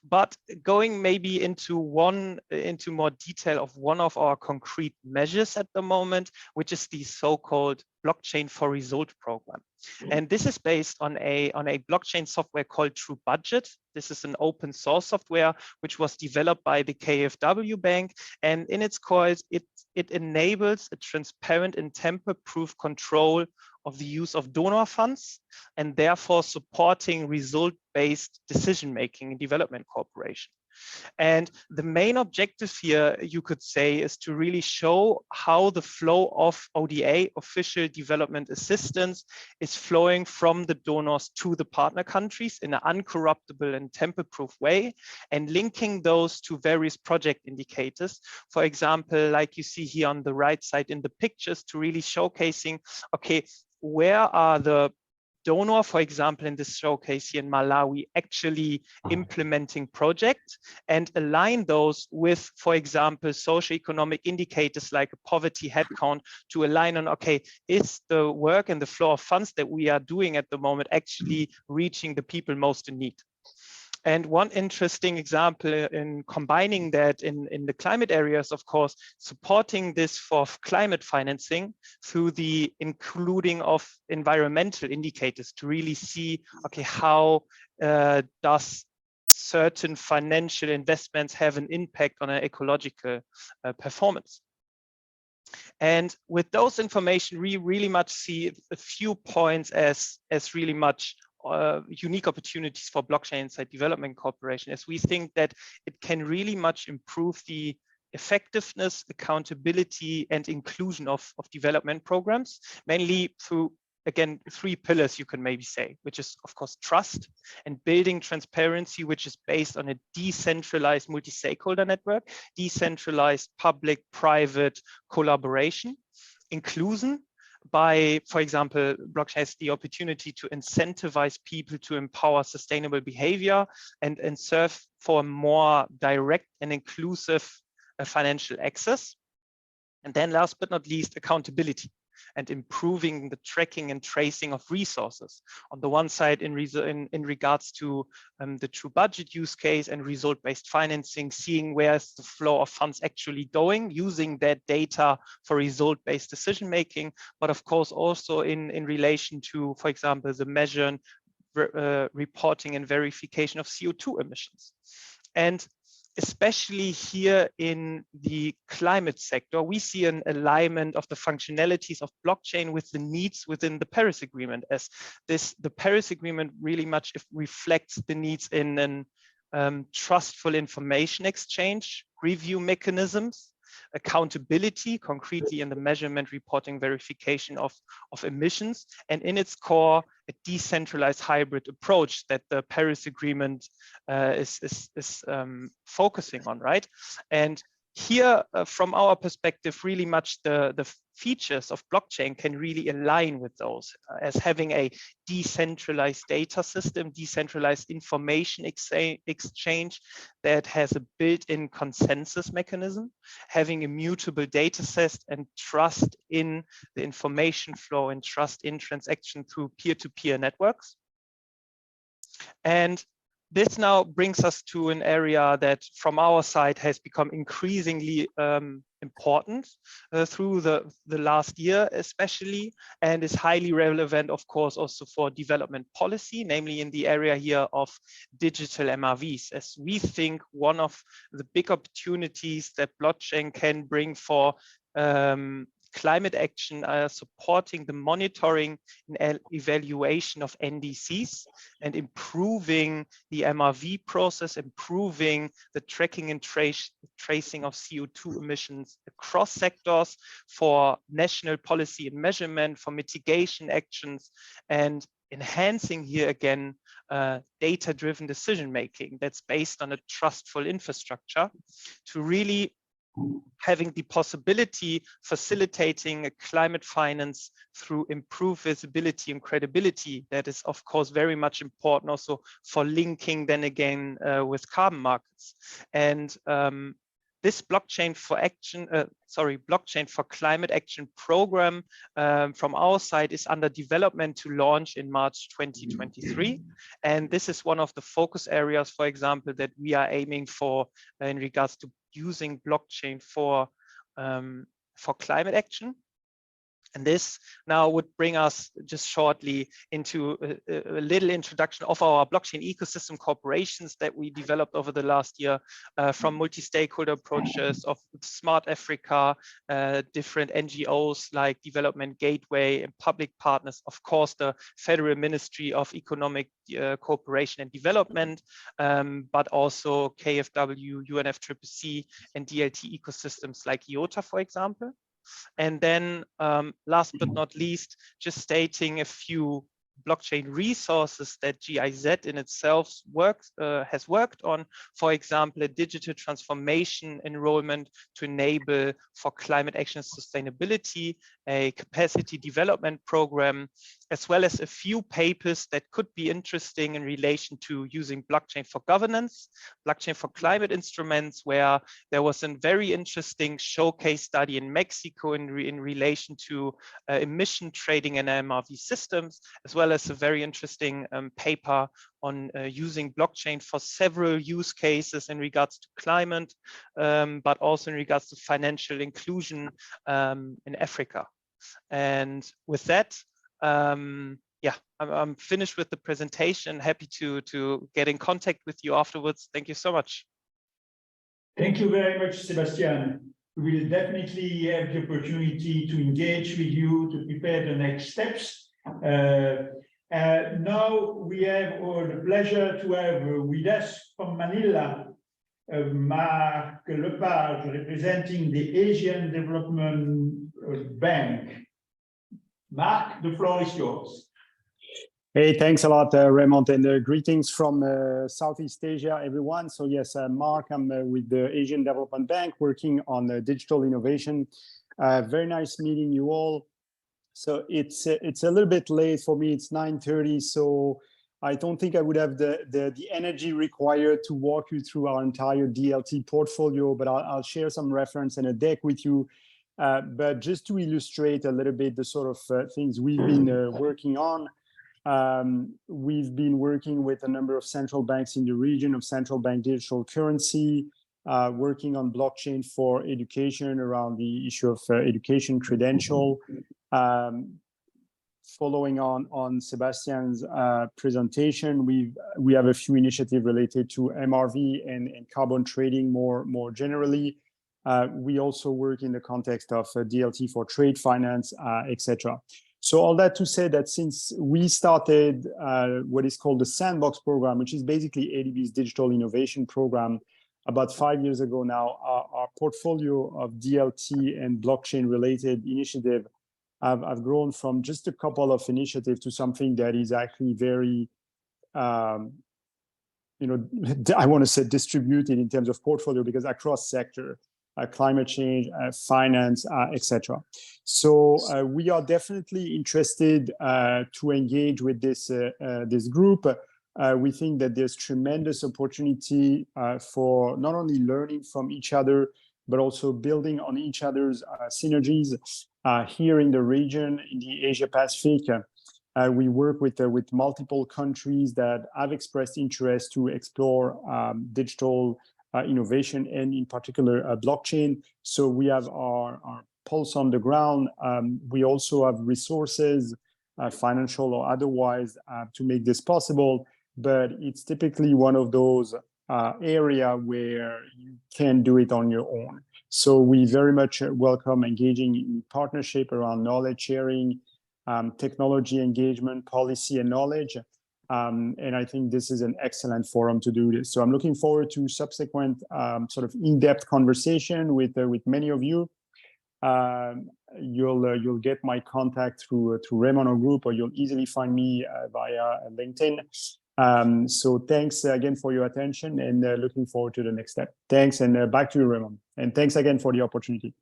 But going maybe into more detail of one of our concrete measures at the moment, which is the so-called Blockchain for Result program. And this is based on a blockchain software called True Budget. This is an open source software which was developed by the KfW Bank, and in its core it enables a transparent and tamper-proof control of the use of donor funds, and therefore supporting result-based decision-making in development cooperation. And the main objective here, you could say, is to really show how the flow of ODA, official development assistance, is flowing from the donors to the partner countries in an uncorruptible and tamper-proof way, and linking those to various project indicators. For example, like you see here on the right side in the pictures, to really showcasing, okay, where are the donor, for example, in this showcase here in Malawi, actually implementing projects, and align those with, for example, socioeconomic indicators like a poverty headcount, to align on, okay, is the work and the flow of funds that we are doing at the moment actually reaching the people most in need? And one interesting example in combining that in the climate areas, of course, supporting this for climate financing through the including of environmental indicators to really see, okay, how does certain financial investments have an impact on an ecological performance. And with those information, we really much see a few points as really much unique opportunities for blockchain-side development cooperation, as we think that it can really much improve the effectiveness, accountability, and inclusion of development programs, mainly through, again, 3 pillars, you can maybe say, which is, of course, trust and building transparency, which is based on a decentralized multi-stakeholder network, decentralized public-private collaboration, inclusion, by, for example, blockchain has the opportunity to incentivize people to empower sustainable behavior and serve for more direct and inclusive financial access. And then last but not least, accountability and improving the tracking and tracing of resources. On the one side, in regards to the true budget use case and result-based financing, seeing where's the flow of funds actually going, using that data for result-based decision-making, but of course also in relation to, for example, the measure, reporting and verification of CO2 emissions. And especially here in the climate sector, we see an alignment of the functionalities of blockchain with the needs within the Paris Agreement, as the Paris Agreement really much reflects the needs in trustful information exchange, review mechanisms, accountability, concretely in the measurement, reporting, verification of emissions, and in its core, a decentralized hybrid approach that the Paris Agreement is focusing on, right? And here, from our perspective, really much the features of blockchain can really align with those, as having a decentralized data system, decentralized information exchange that has a built-in consensus mechanism, having immutable data set and trust in the information flow and trust in transaction through peer-to-peer networks. And this now brings us to an area that from our side has become increasingly important through the last year especially, and is highly relevant, of course, also for development policy, namely in the area here of digital MRVs, as we think one of the big opportunities that blockchain can bring for climate action, supporting the monitoring and evaluation of NDCs and improving the MRV process, improving the tracking and tracing of CO2 emissions across sectors for national policy and measurement, for mitigation actions, and enhancing here again data-driven decision-making that's based on a trustful infrastructure to really having the possibility facilitating a climate finance through improved visibility and credibility. That is, of course, very much important also for linking then again with carbon markets. And this Blockchain for Climate Action program from our side is under development to launch in March 2023. And this is one of the focus areas, for example, that we are aiming for in regards to using blockchain for climate action. And this now would bring us just shortly into a little introduction of our blockchain ecosystem corporations that we developed over the last year, from multi-stakeholder approaches of Smart Africa, different NGOs like Development Gateway and public partners, of course, the Federal Ministry of Economic Cooperation and Development, but also KfW, UNFCCC, and DLT ecosystems like IOTA, for example. And then last but not least, just stating a few blockchain resources that GIZ in itself has worked on, for example, a digital transformation enrollment to enable for climate action and sustainability, a capacity development program, as well as a few papers that could be interesting in relation to using blockchain for governance, blockchain for climate instruments, where there was a very interesting showcase study in Mexico in relation to emission trading and MRV systems, as well as a very interesting paper on using blockchain for several use cases in regards to climate, but also in regards to financial inclusion in Africa. And with that, yeah, I'm finished with the presentation. Happy to get in contact with you afterwards. Thank you so much. Thank you very much, Sebastian. We will definitely have the opportunity to engage with you to prepare the next steps. Now we have the pleasure to have with us from Manila, Marc Lepage, representing the Asian Development Bank. Marc, the floor is yours. Hey, thanks a lot, Raymond, and greetings from Southeast Asia, everyone. So yes, Marc, I'm with the Asian Development Bank working on digital innovation. Very nice meeting you all. So it's a little bit late for me, it's 9:30, so I don't think I would have the energy required to walk you through our entire DLT portfolio, but I'll share some reference and a deck with you. But just to illustrate a little bit the sort of things we've been working on, we've been working with a number of central banks in the region of central bank digital currency, working on blockchain for education around the issue of education credential. Following on Sebastian's presentation, we have a few initiatives related to MRV and carbon trading more generally. We also work in the context of DLT for trade finance, etc. So all that to say that since we started what is called the Sandbox program, which is basically ADB's digital innovation program, about 5 years ago now, our portfolio of DLT and blockchain related initiative have grown from just a couple of initiatives to something that is actually very, I want to say distributed in terms of portfolio, because across sector, climate change, finance, etc. So we are definitely interested to engage with this group. We think that there's tremendous opportunity for not only learning from each other, but also building on each other's synergies here in the region, in the Asia Pacific. We work with multiple countries that have expressed interest to explore digital innovation and in particular blockchain. So we have our pulse on the ground. We also have resources, financial or otherwise, to make this possible. But it's typically one of those area where you can do it on your own. So we very much welcome engaging in partnership around knowledge sharing, technology engagement, policy and knowledge. And I think this is an excellent forum to do this. So I'm looking forward to subsequent sort of in-depth conversation with many of you. You'll get my contact through Raymond or group, or you'll easily find me via LinkedIn. So thanks again for your attention, and looking forward to the next step. Thanks, and back to you, Raymond. And thanks again for the opportunity.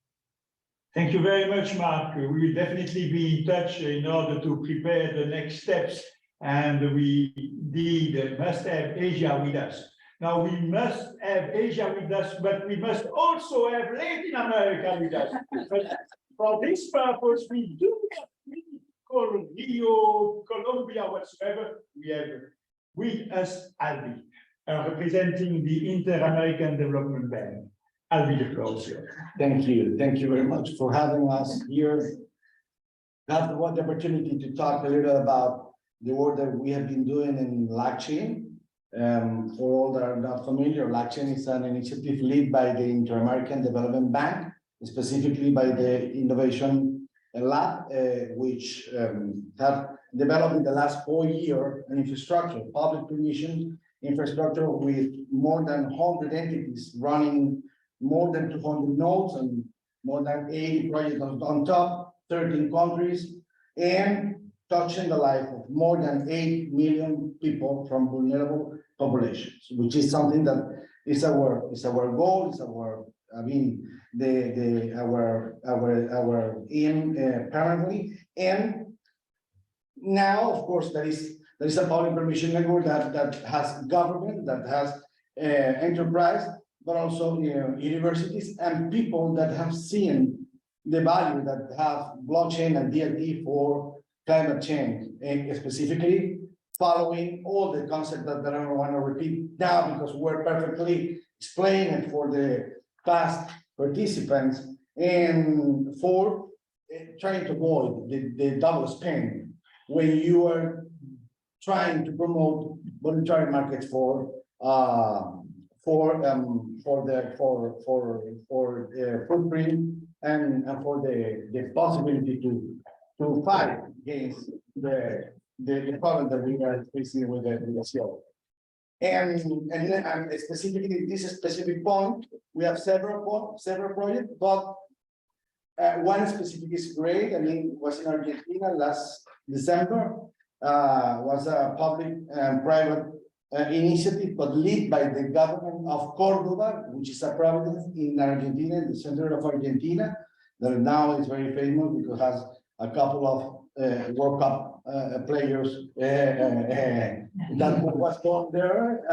Thank you very much, Mark. We will definitely be in touch in order to prepare the next steps. And we indeed must have Asia with us. Now, we must have Asia with us, but we must also have Latin America with us. But for this purpose, we do not need Rio, Colombia, whatsoever. We have with us ASVEDEC, representing the Inter-American Development Bank. I'll be the floor, sir. Thank you. Thank you very much for having us here. I have the opportunity to talk a little about the work that we have been doing in blockchain. For all that are not familiar, blockchain is an initiative led by the Inter-American Development Bank, specifically by the Innovation Lab, which have developed in the last 4 years an infrastructure, public permission infrastructure with more than 100 entities running more than 200 nodes and more than 80 projects on top, 13 countries, and touching the life of more than 8 million people from vulnerable populations, which is something that is our goal, is our, I mean, our aim currently. And now, of course, there is a public permission network that has government, that has enterprise, but also universities and people that have seen the value that have blockchain and DLT for climate change, and specifically following all the concepts that I don't want to repeat now because we're perfectly explaining it for the past participants, and for trying to avoid the double spend when you are trying to promote voluntary markets for footprint and for the possibility to fight against the problem that we are facing with the CO. And specifically this specific point, we have several projects, but one specific is great. I mean, was in Argentina last December. Was a public and private initiative, but led by the government of Cordoba, which is a province in Argentina, in the center of Argentina, that now is very famous because it has a couple of World Cup players that was born there.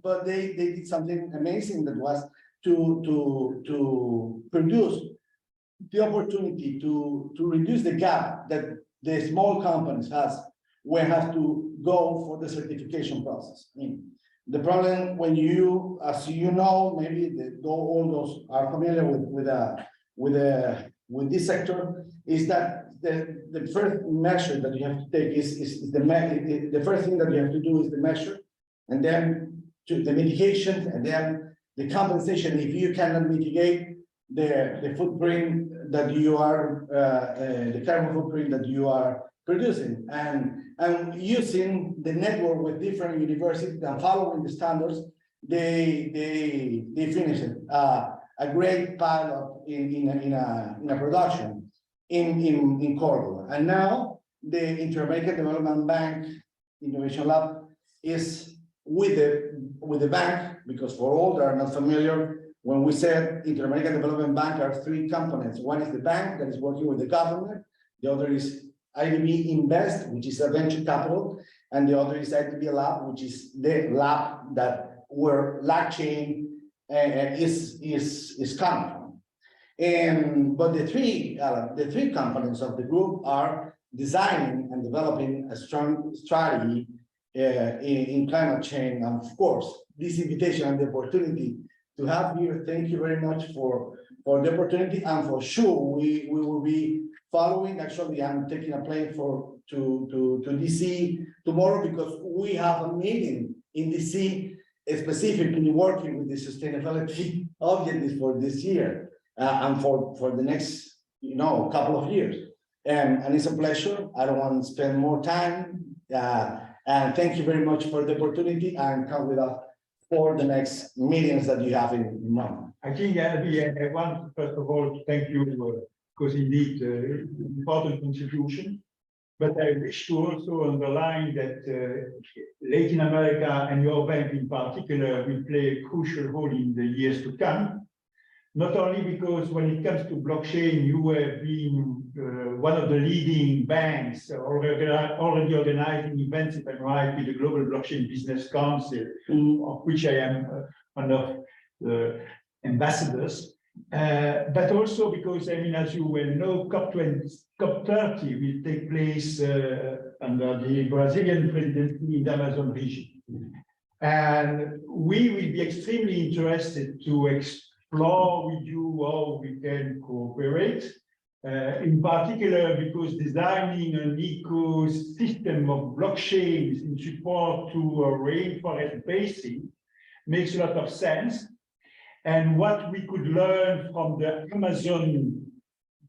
But they did something amazing, that was to produce the opportunity to reduce the gap that the small companies will have to go for the certification process. I mean, the problem when you, as you know, maybe all those are familiar with this sector, is that the first measure that you have to take is the first thing that you have to do is the measure, and then to the mitigation, and then the compensation if you cannot mitigate the footprint that you are the carbon footprint that you are producing, and using the network with different universities and following the standards, they finished a great pilot in a production in Cordoba. And now the Inter-American Development Bank Innovation Lab is with the bank, because for all that are not familiar, when we said Inter-American Development Bank are three components. One is the bank that is working with the government, the other is IDB Invest, which is a venture capital, and the other is IDB Lab, which is the lab where blockchain is coming from. But the three components of the group are designing and developing a strong strategy in climate change. And of course, this invitation and the opportunity to have here, thank you very much for the opportunity, and for sure we will be following. Actually, I'm taking a plane to DC tomorrow, because we have a meeting in DC specifically working with the sustainability objectives for this year and for the next couple of years. And it's a pleasure. I don't want to spend more time. And thank you very much for the opportunity, and come with us for the next meetings that you have in mind. I think I want first of all to thank you because indeed important contribution. But I wish to also underline that Latin America and your bank in particular will play a crucial role in the years to come. Not only because when it comes to blockchain, you have been one of the leading banks already organizing events, if I'm right, with the Global Blockchain Business Council, of which I am one of the ambassadors. But also because, I mean, as you well know, COP30 will take place under the Brazilian presidency in the Amazon region. And we will be extremely interested to explore with you how we can cooperate, in particular because designing an ecosystem of blockchains in support to a rainforest basin makes a lot of sense. And what we could learn from the Amazon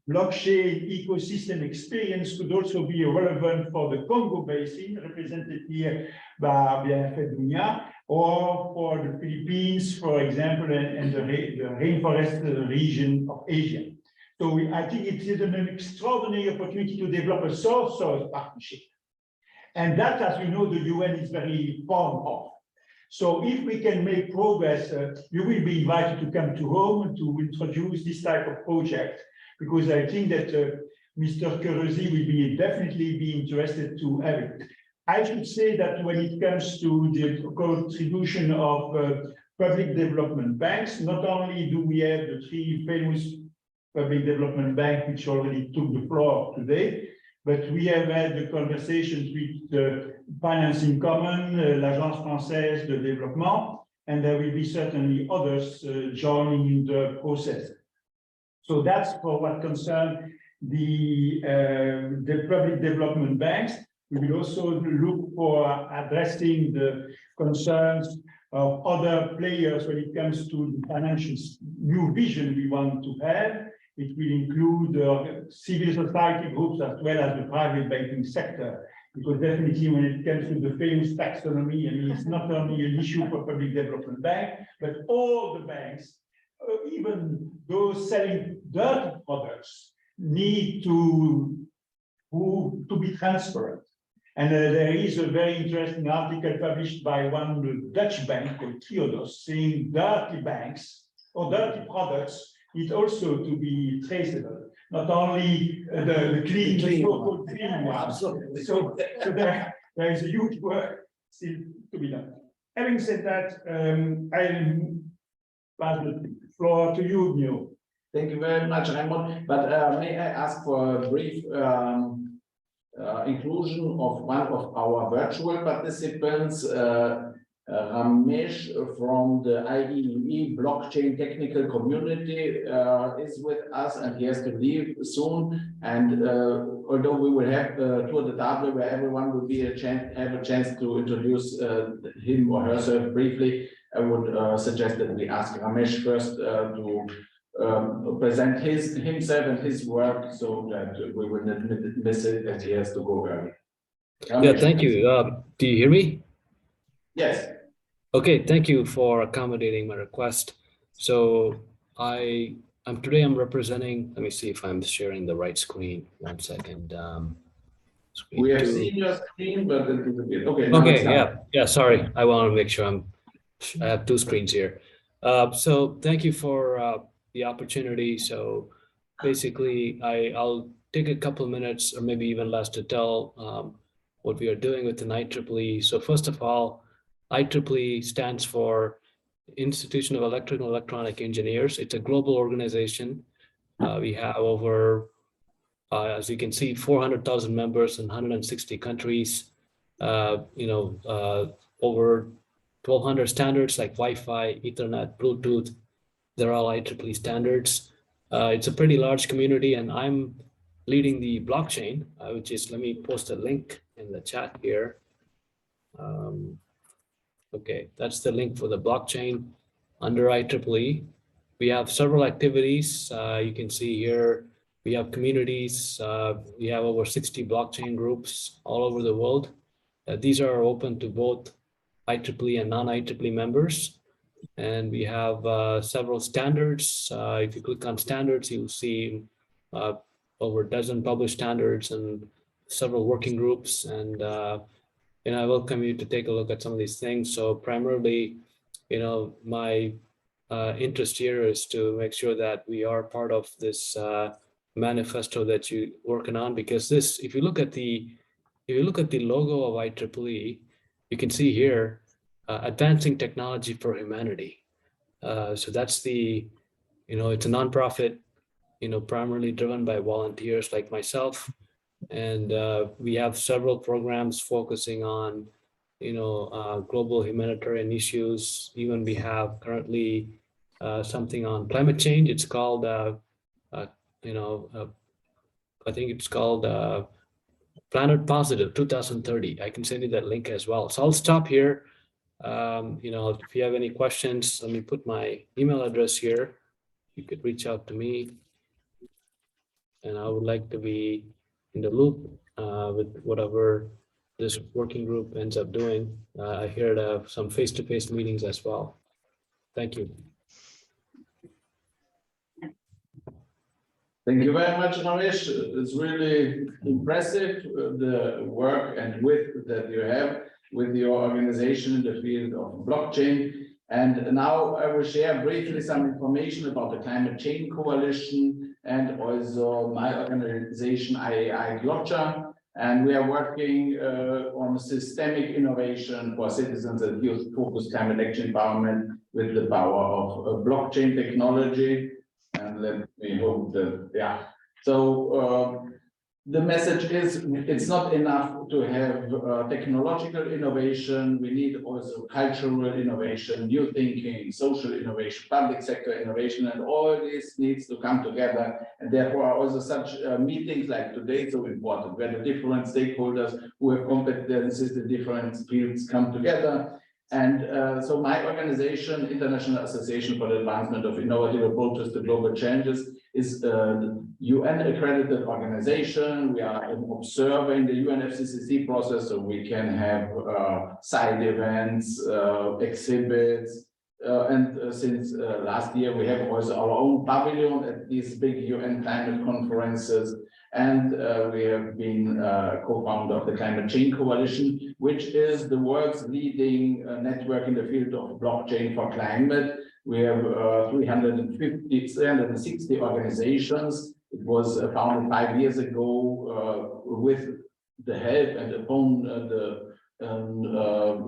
blockchain ecosystem experience could also be relevant for the Congo basin, represented here by Virgilio, or for the Philippines, for example, and the rainforest region of Asia. So I think it is an extraordinary opportunity to develop a source partnership. And that, as you know, the UN is very fond of. So if we can make progress, you will be invited to come to Rome to introduce this type of project, because I think that Mr. Kurzi will definitely be interested to have it. I should say that when it comes to the contribution of public development banks, not only do we have the three famous public development banks which already took the floor today, but we have had the conversations with the Finance in Common, l'Agence Française de Développement, and there will be certainly others joining the process. So that's for what concerns the public development banks. We will also look for addressing the concerns of other players when it comes to the financial new vision we want to have. It will include civil society groups as well as the private banking sector, because definitely when it comes to the famous taxonomy, I mean, it's not only an issue for public development bank, but all the banks, even those selling dirty products, need to be transparent. And there is a very interesting article published by one Dutch bank called Keynote saying dirty banks or dirty products need also to be traceable, not only the clean, so-called clean ones. Absolutely. So there is a huge work still to be done. Having said that, I'll pass the floor to you, Mio. Thank you very much, Raymond. But may I ask for a brief inclusion of one of our virtual participants, Ramesh from the IAAI blockchain technical community is with us, and he has to leave soon. And although we will have a tour de table where everyone will be have a chance to introduce him or herself briefly, I would suggest that we ask Ramesh first to present himself and his work, so that we will not miss it as he has to go early. Ramesh, yeah, thank you. Do you hear me? Yes. Okay, thank you for accommodating my request. So today I'm representing, let me see if I'm sharing the right screen. 1 second. We have seen your screen, but it is a bit okay. Okay, yeah, sorry. I want to make sure I have two screens here. So thank you for the opportunity. So basically, I'll take a couple of minutes or maybe even less to tell what we are doing within IEEE. So first of all, IEEE stands for Institution of Electrical and Electronic Engineers. It's a global organization. We have over, as you can see, 400,000 members in 160 countries. Over 1,200 standards like Wi-Fi, Ethernet, Bluetooth. They're all IEEE standards. It's a pretty large community, and I'm leading the blockchain, which is, let me post a link in the chat here. Okay, that's the link for the blockchain under IEEE. We have several activities. You can see here, we have communities. We have over 60 blockchain groups all over the world. These are open to both IEEE and non-IEEE members. And we have several standards. If you click on standards, you'll see over a dozen published standards and several working groups, and I welcome you to take a look at some of these things. So primarily, my interest here is to make sure that we are part of this manifesto that you're working on, because this, if you look at the logo of IEEE, you can see here advancing technology for humanity. So that's the, it's a nonprofit, primarily driven by volunteers like myself, and we have several programs focusing on global humanitarian issues. Even we have currently something on climate change. It's called I think it's called Planet Positive 2030. I can send you that link as well. So I'll stop here. If you have any questions, let me put my email address here. You could reach out to me, and I would like to be in the loop with whatever this working group ends up doing. I heard of some face-to-face meetings as well. Thank you. Thank you very much, Naresh. It's really impressive, the work and width that you have with your organization in the field of blockchain. And now I will share briefly some information about the Climate Change Coalition and also my organization, IAAI GloCha. And we are working on systemic innovation for citizens and youth-focused climate action empowerment with the power of blockchain technology. And let me hope that, yeah. So the message is, it's not enough to have technological innovation. We need also cultural innovation, new thinking, social innovation, public sector innovation, and all this needs to come together. And therefore are also such meetings like today so important, where the different stakeholders who have competencies in different fields come together. And so my organization, International Association for the Advancement of Innovative Approaches to Global Challenges, is a UN accredited organization. We are an observer in the UNFCCC process, so we can have side events, exhibits, and since last year we have also our own pavilion at these big UN climate conferences. And we have been co-founder of the Climate Change Coalition, which is the world's leading network in the field of Blockchain4Climate. We have 360 organizations. It was founded 5 years ago with the help and upon the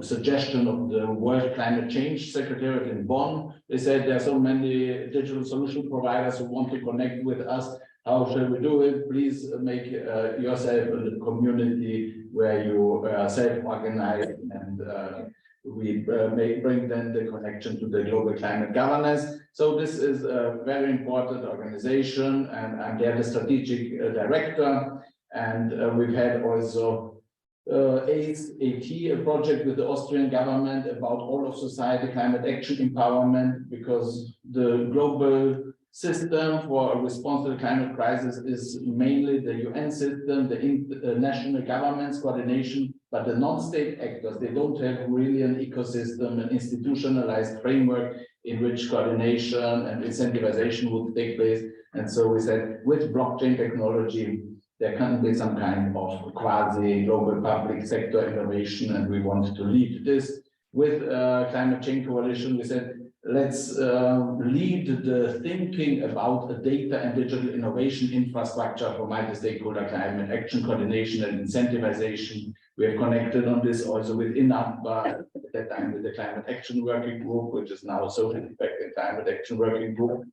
suggestion of the World Climate Change Secretariat in Bonn. They said there are so many digital solution providers who want to connect with us. How shall we do it? Please make yourself a community where you self-organize, and we may bring then the connection to the global climate governance. So this is a very important organization, and I'm there the strategic director. And we've had also ASVEDEC, a project with the Austrian government about all of society climate action empowerment, because the global system for a response to the climate crisis is mainly the UN system, the national governments coordination, but the non-state actors, they don't have really an ecosystem, an institutionalized framework in which coordination and incentivization would take place. And so we said, with blockchain technology, there can be some kind of quasi-global public sector innovation, and we want to lead this. With Climate Change Coalition, we said, let's lead the thinking about the data and digital innovation infrastructure for multi-stakeholder climate action coordination and incentivization. We have connected on this also with INAPBA, at that time with the Climate Action Working Group, which is now Social Impact and Climate Action Working Group.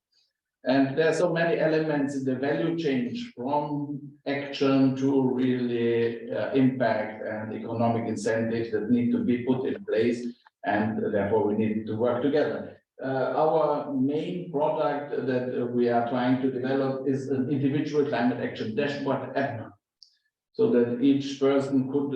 And there are so many elements in the value change from action to really impact and economic incentives that need to be put in place. And therefore we need to work together. Our main product that we are trying to develop is an individual climate action dashboard app, so that each person could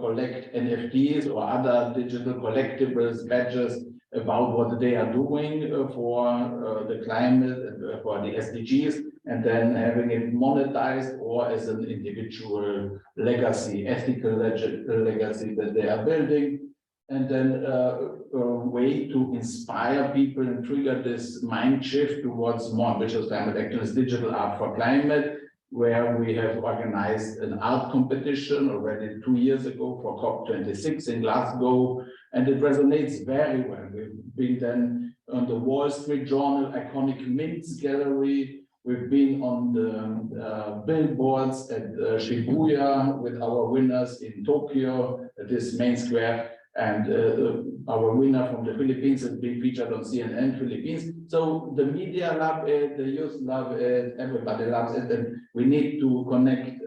collect NFTs or other digital collectibles, badges about what they are doing for the climate and for the SDGs, and then having it monetized or as an individual legacy, ethical legacy that they are building. And then a way to inspire people and trigger this mind shift towards more ambitious climate action is digital art for climate. where we have organized an art competition already 2 years ago for COP26 in Glasgow, and it resonates very well. We've been then on the Wall Street Journal iconic Mints Gallery. We've been on the billboards at Shibuya with our winners in Tokyo at this main square, and our winner from the Philippines has been featured on CNN Philippines. So the media love it, the youth love it, everybody loves it, and we need to connect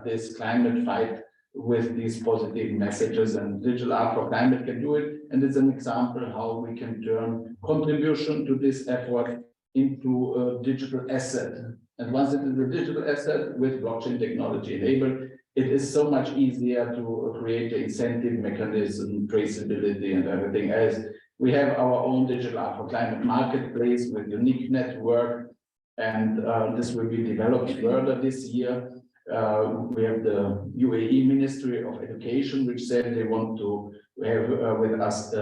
this climate fight with these positive messages, and Digital Art for Climate can do it. And it's an example how we can turn contribution to this effort into a digital asset. And once it is a digital asset with blockchain technology enabled, it is so much easier to create the incentive mechanism, traceability, and everything else. We have our own Digital Art for Climate marketplace with unique network, and this will be developed further this year. We have the UAE Ministry of Education, which said they want to have with us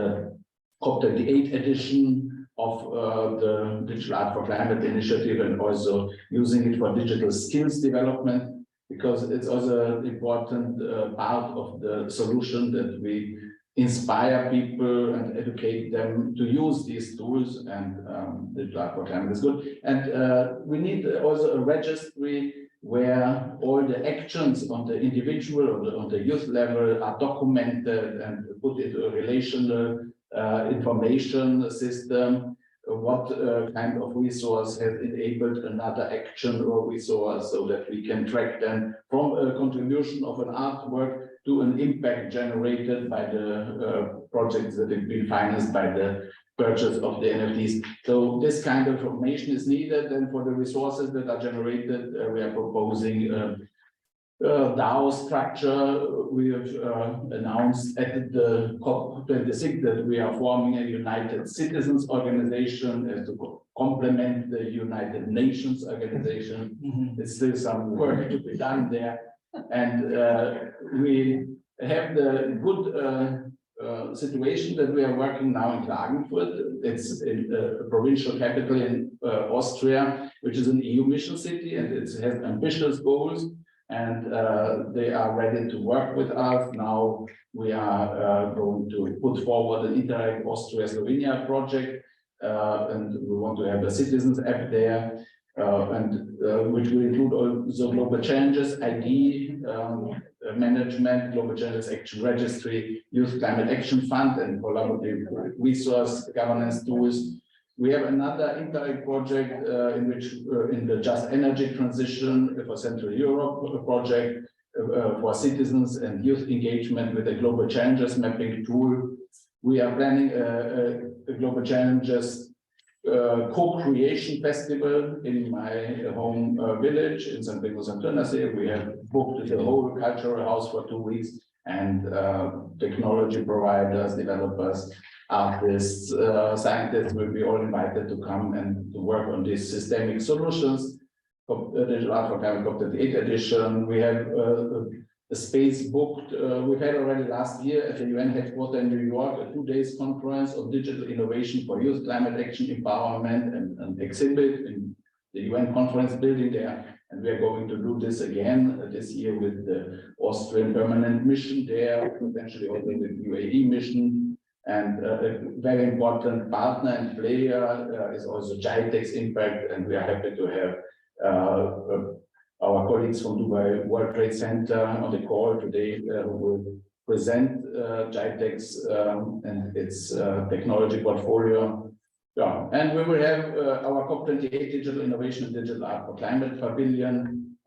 COP28 edition of the Digital Art for Climate initiative, and also using it for digital skills development, because it's also an important part of the solution that we inspire people and educate them to use these tools, and Digital Art for Climate is good. And we need also a registry where all the actions on the individual or on the youth level are documented and put into a relational information system. What kind of resource has enabled another action or resource, so that we can track them from a contribution of an artwork to an impact generated by the projects that have been financed by the purchase of the NFTs. So this kind of information is needed, and for the resources that are generated, we are proposing DAO structure. We have announced at the COP26 that we are forming a United Citizens organization as to complement the United Nations organization. There's still some work to be done there. And we have the good situation that we are working now in Klagenfurt. It's a provincial capital in Austria, which is an EU mission city, and it has ambitious goals. And they are ready to work with us. Now we are going to put forward an Interact Austria-Slovenia project, and we want to have a citizens app there, which will include also global challenges, ID management, global challenges action registry, youth climate action fund, and collaborative resource governance tools. We have another Interact project in which in the just energy transition for Central Europe project for citizens and youth engagement with a global challenges mapping tool. We are planning a global challenges co-creation festival in my home village in St. Petrus and Tönnersee. We have booked the whole cultural house for 2 weeks, and technology providers, developers, artists, scientists will be all invited to come and to work on these systemic solutions. Digital Art for Climate COP28 edition. We have a space booked. We've had already last year at the UN headquarters in New York a 2-day conference of digital innovation for youth climate action empowerment and exhibit in the UN conference building there. And we are going to do this again this year with the Austrian permanent mission there, potentially also the UAE mission. And a very important partner and player is also GITEX Impact, and we are happy to have our colleagues from Dubai World Trade Center on the call today who will present GITEX and its technology portfolio. Yeah, and we will have our COP28 Digital Innovation and Digital Art for Climate Pavilion.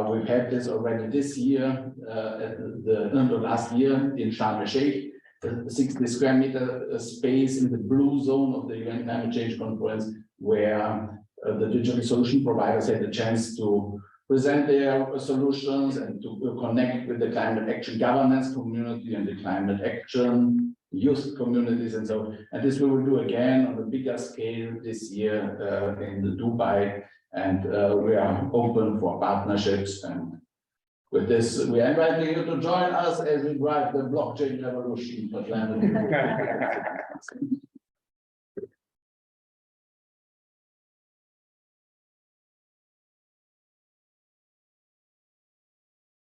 We've had this already this year, last year in Sharm el-Sheikh. 60 square meter space in the blue zone of the UN Climate Change Conference, where the digital solution providers had the chance to present their solutions and to connect with the climate action governance community and the climate action youth communities and so on. And this we will do again on a bigger scale this year in Dubai, and we are open for partnerships. And with this, we are inviting you to join us as we drive the blockchain revolution for climate.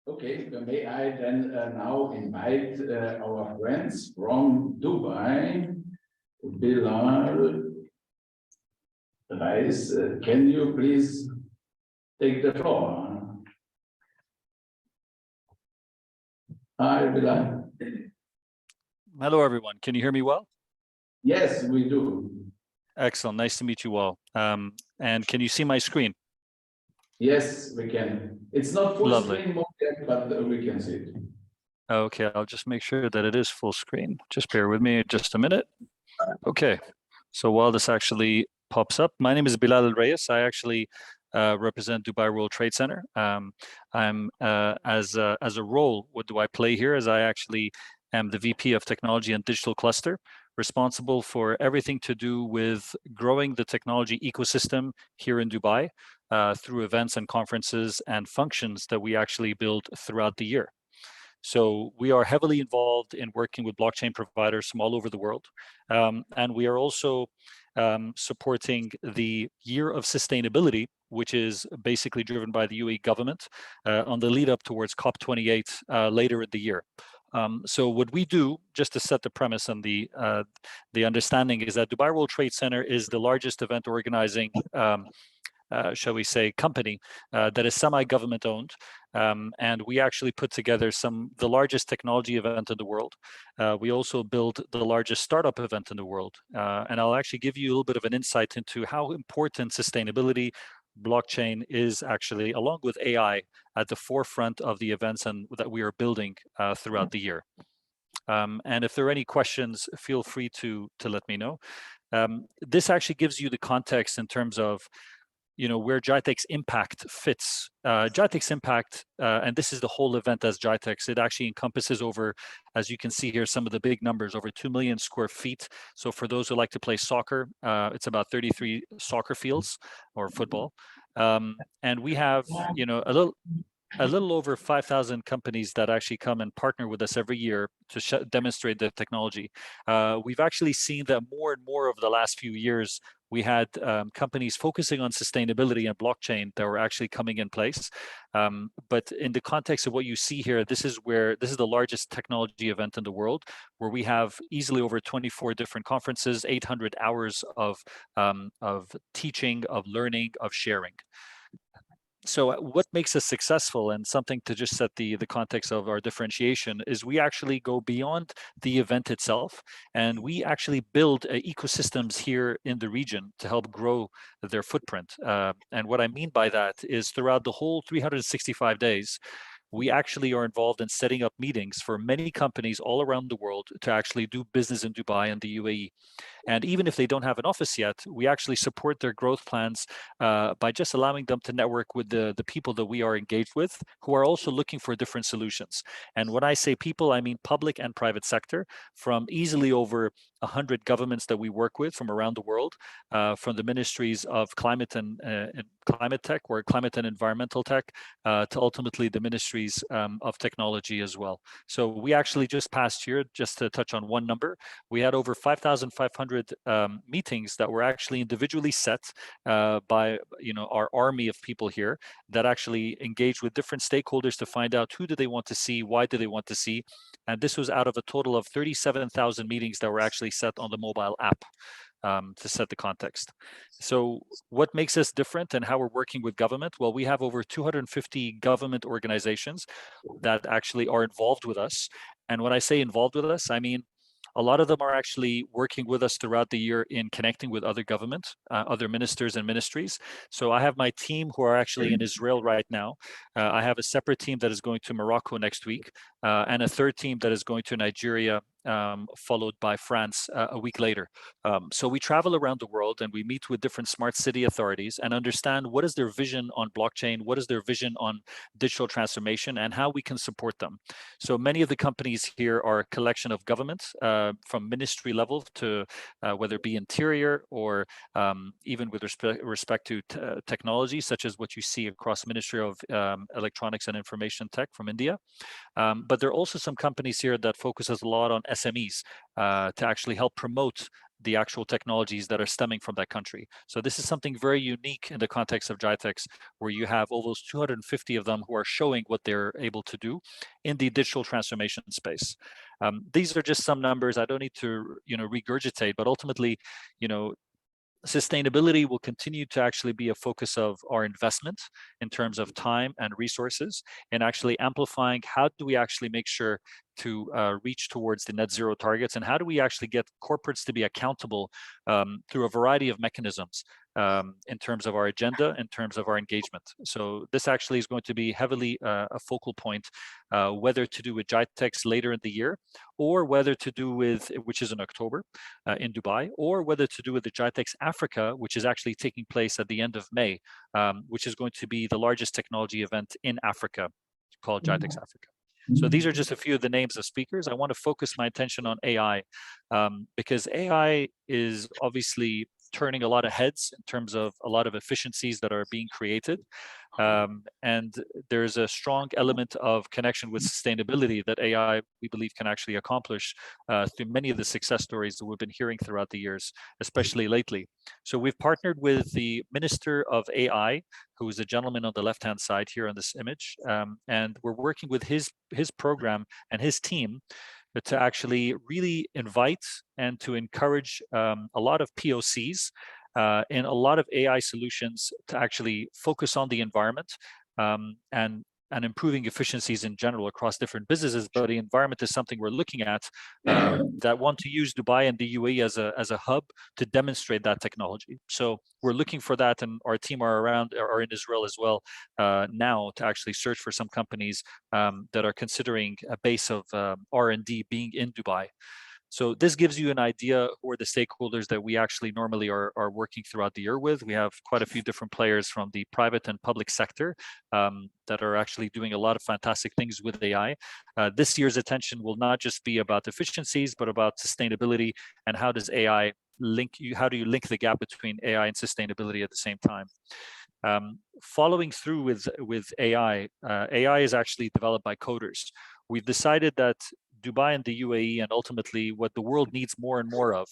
Okay, may I then now invite our friends from Dubai, Bilal, Reis, can you please take the floor? Hi, Bilal. Hello, everyone. Can you hear me well? Yes, we do. Excellent. Nice to meet you all. And can you see my screen? Yes, we can. It's not full Lovely. screen mode yet, but we can see it. Okay, I'll just make sure that it is full screen. Just bear with me just a minute. Okay, so while this actually pops up, my name is Bilal Reyes. I actually represent Dubai World Trade Center. I'm as a role, what do I play here? As I actually am the VP of Technology and Digital Cluster, responsible for everything to do with growing the technology ecosystem here in Dubai through events and conferences and functions that we actually build throughout the year. So we are heavily involved in working with blockchain providers from all over the world. And we are also supporting the Year of Sustainability, which is basically driven by the UAE government on the lead up towards COP28 later in the year. So what we do, just to set the premise and the understanding, is that Dubai World Trade Center is the largest event organizing shall we say, company that is semi-government owned. And we actually put together the largest technology event in the world. We also build the largest startup event in the world. And I'll actually give you a little bit of an insight into how important sustainability, blockchain is actually, along with AI, at the forefront of the events and that we are building throughout the year. And if there are any questions, feel free to let me know. This actually gives you the context in terms of where GITEX Impact fits. GITEX Impact, and this is the whole event as GITEX, it actually encompasses over, as you can see here, some of the big numbers, over 2 million square feet. So for those who like to play soccer, it's about 33 soccer fields or football. And we have, a little over 5,000 companies that actually come and partner with us every year to demonstrate the technology. We've actually seen that more and more over the last few years. We had companies focusing on sustainability and blockchain that were actually coming in place. But in the context of what you see here, this is the largest technology event in the world, where we have easily over 24 different conferences, 800 hours of teaching, of learning, of sharing. So what makes us successful, and something to just set the context of our differentiation, is we actually go beyond the event itself, and we actually build ecosystems here in the region to help grow their footprint. And what I mean by that is throughout the whole 365 days, we actually are involved in setting up meetings for many companies all around the world to actually do business in Dubai and the UAE. And even if they don't have an office yet, we actually support their growth plans by just allowing them to network with the people that we are engaged with, who are also looking for different solutions. And when I say people, I mean public and private sector, from easily over 100 governments that we work with from around the world, from the ministries of climate and climate tech, or climate and environmental tech, to ultimately the ministries of technology as well. So we actually just past year, just to touch on one number, we had over 5,500 meetings that were actually individually set by our army of people here that actually engage with different stakeholders to find out who do they want to see, why do they want to see. And this was out of a total of 37,000 meetings that were actually set on the mobile app. To set the context. So what makes us different and how we're working with government? Well, we have over 250 government organizations that actually are involved with us. And when I say involved with us, I mean, a lot of them are actually working with us throughout the year in connecting with other governments, other ministers and ministries. So I have my team who are actually in Israel right now. I have a separate team that is going to Morocco next week, and a third team that is going to Nigeria, followed by France a week later. So we travel around the world and we meet with different smart city authorities and understand what is their vision on blockchain, what is their vision on digital transformation, and how we can support them. So many of the companies here are a collection of governments, from ministry level to whether it be interior or even with respect to technology, such as what you see across Ministry of Electronics and Information Tech from India. But there are also some companies here that focuses a lot on SMEs to actually help promote the actual technologies that are stemming from that country. So this is something very unique in the context of GITEX, where you have almost 250 of them who are showing what they're able to do in the digital transformation space. These are just some numbers. I don't need to, regurgitate, but ultimately, sustainability will continue to actually be a focus of our investment in terms of time and resources, and actually amplifying how do we actually make sure to reach towards the net zero targets, and how do we actually get corporates to be accountable through a variety of mechanisms in terms of our agenda, in terms of our engagement. So this actually is going to be heavily a focal point, whether to do with GITEX later in the year, or whether to do with, which is in October in Dubai, or whether to do with the GITEX Africa, which is actually taking place at the end of May, which is going to be the largest technology event in Africa, called GITEX Africa. So these are just a few of the names of speakers. I want to focus my attention on AI because AI is obviously turning a lot of heads in terms of a lot of efficiencies that are being created. And there's a strong element of connection with sustainability that AI, we believe, can actually accomplish through many of the success stories that we've been hearing throughout the years, especially lately. So we've partnered with the Minister of AI, who is a gentleman on the left-hand side here on this image. And we're working with his program and his team to actually really invite and to encourage a lot of POCs and a lot of AI solutions to actually focus on the environment and improving efficiencies in general across different businesses. But the environment is something we're looking at that want to use Dubai and the UAE as a hub to demonstrate that technology. So we're looking for that, and our team are in Israel as well now to actually search for some companies that are considering a base of R&D being in Dubai. So this gives you an idea who are the stakeholders that we actually normally are working throughout the year with. We have quite a few different players from the private and public sector that are actually doing a lot of fantastic things with AI. This year's attention will not just be about efficiencies, but about sustainability and how does AI link you, how do you link the gap between AI and sustainability at the same time? Following through with AI, AI is actually developed by coders. We've decided that Dubai and the UAE, and ultimately what the world needs more and more of,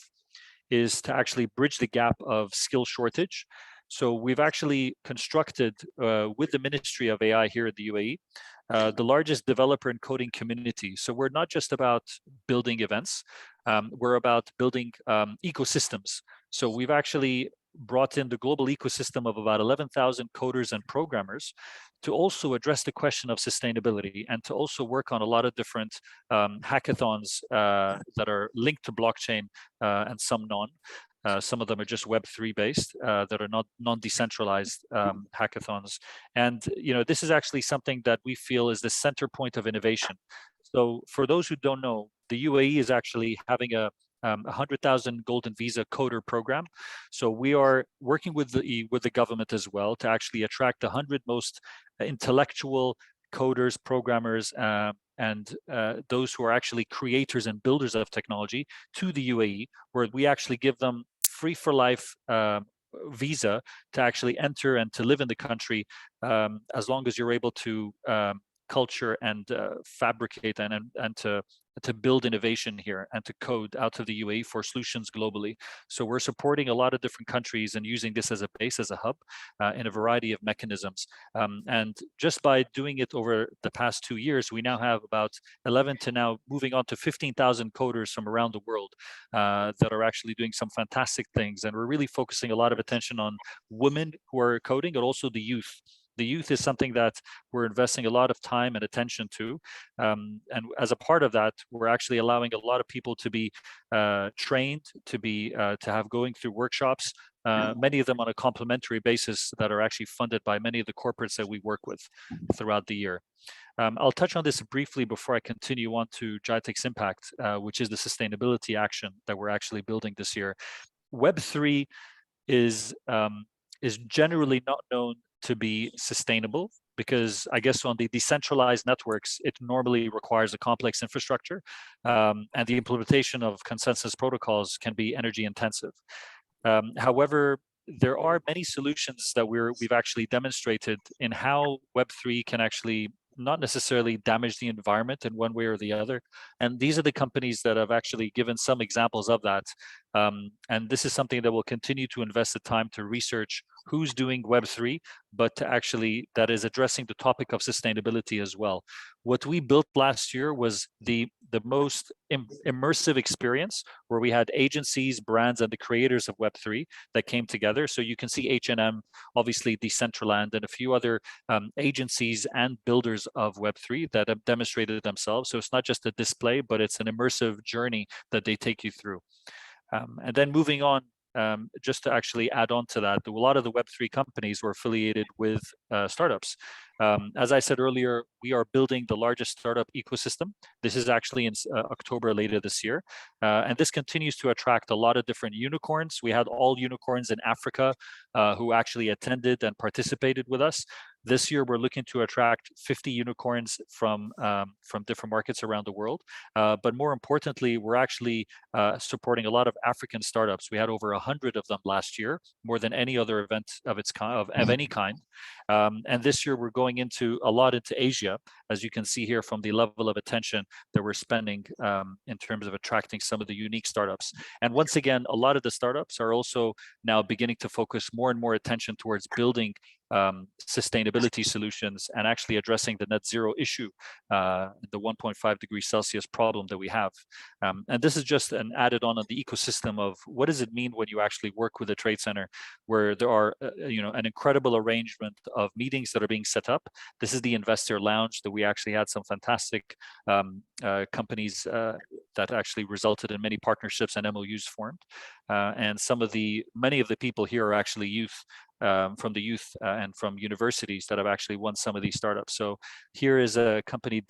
is to actually bridge the gap of skill shortage. So we've actually constructed with the Ministry of AI here at the UAE, the largest developer and coding community. So we're not just about building events, we're about building ecosystems. So we've actually brought in the global ecosystem of about 11,000 coders and programmers to also address the question of sustainability and to also work on a lot of different hackathons that are linked to blockchain and some non. Some of them are just Web3 based that are not non-decentralized hackathons. And this is actually something that we feel is the center point of innovation. So for those who don't know, the UAE is actually having a 100,000 golden visa coder program. So we are working with the government as well to actually attract the 100 most intellectual coders, programmers, and those who are actually creators and builders of technology to the UAE, where we actually give them free for life visa to actually enter and to live in the country as long as you're able to culture and fabricate and to build innovation here and to code out of the UAE for solutions globally. So we're supporting a lot of different countries and using this as a base, as a hub in a variety of mechanisms. And just by doing it over the past 2 years, we now have about 11 to now moving on to 15,000 coders from around the world that are actually doing some fantastic things. And we're really focusing a lot of attention on women who are coding, but also the youth. The youth is something that we're investing a lot of time and attention to. And as a part of that, we're actually allowing a lot of people to be trained, to have going through workshops, many of them on a complimentary basis that are actually funded by many of the corporates that we work with throughout the year. I'll touch on this briefly before I continue on to GITEX Impact, which is the sustainability action that we're actually building this year. Web3 is generally not known to be sustainable because I guess on the decentralized networks, it normally requires a complex infrastructure and the implementation of consensus protocols can be energy intensive. However, there are many solutions that we've actually demonstrated in how Web3 can actually not necessarily damage the environment in one way or the other. And these are the companies that have actually given some examples of that. And this is something that will continue to invest the time to research who's doing Web3, but to actually that is addressing the topic of sustainability as well. What we built last year was the most immersive experience where we had agencies, brands, and the creators of Web3 that came together. So you can see H&M, obviously Decentraland, and a few other agencies and builders of Web3 that have demonstrated themselves. So it's not just a display, but it's an immersive journey that they take you through. And then moving on, just to actually add on to that, a lot of the Web3 companies were affiliated with startups. As I said earlier, we are building the largest startup ecosystem. This is actually in October later this year. And this continues to attract a lot of different unicorns. We had all unicorns in Africa who actually attended and participated with us. This year, we're looking to attract 50 unicorns from different markets around the world. But more importantly, we're actually supporting a lot of African startups. We had over 100 of them last year, more than any other event of its kind, of any kind. And this year, we're going into a lot into Asia, as you can see here from the level of attention that we're spending in terms of attracting some of the unique startups. And once again, a lot of the startups are also now beginning to focus more and more attention towards building sustainability solutions and actually addressing the net zero issue, the 1.5 degrees Celsius problem that we have. And this is just an added on the ecosystem of what does it mean when you actually work with a trade center where there are, an incredible arrangement of meetings that are being set up. This is the investor lounge that we actually had some fantastic companies that actually resulted in many partnerships and MOUs formed. And many of the people here are actually youth. From the youth and from universities that have actually won some of these startups. So here is a company,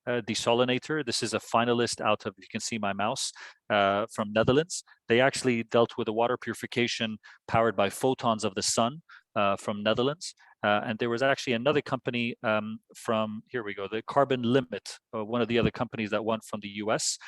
Desolinator. This is a finalist out of, you can see my mouse, from Netherlands. They actually dealt with the water purification powered by photons of the sun from Netherlands. And there was actually another company from, here we go, the Carbon Limit, one of the other companies that won from the US.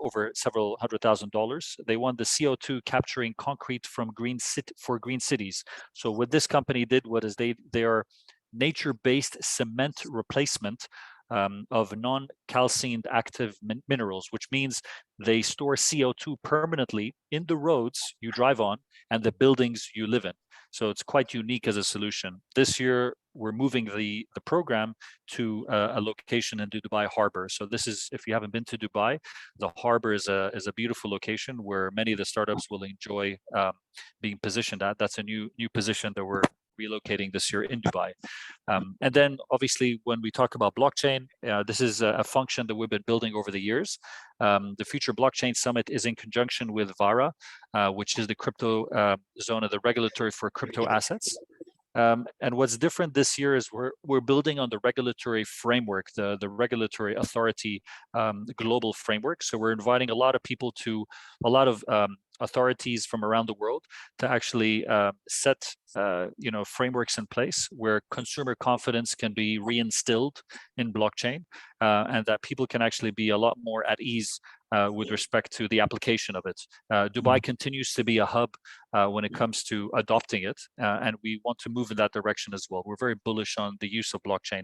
Over several $100,000. They won the CO2 capturing concrete from green cities. So what this company did was they are nature-based cement replacement of non-calcined active minerals, which means they store CO2 permanently in the roads you drive on and the buildings you live in. So it's quite unique as a solution. This year, we're moving the program to a location in the Dubai Harbor. So this is, if you haven't been to Dubai, the harbor is a beautiful location where many of the startups will enjoy being positioned at. That's a new position that we're relocating this year in Dubai. And then obviously when we talk about blockchain, this is a function that we've been building over the years. The Future Blockchain Summit is in conjunction with VARA, which is the crypto zone of the regulatory for crypto assets. And what's different this year is we're building on the regulatory framework, the regulatory authority global framework. So we're inviting a lot of people to a lot of authorities from around the world to actually set frameworks in place where consumer confidence can be reinstilled in blockchain and that people can actually be a lot more at ease with respect to the application of it. Dubai continues to be a hub when it comes to adopting it, and we want to move in that direction as well. We're very bullish on the use of blockchain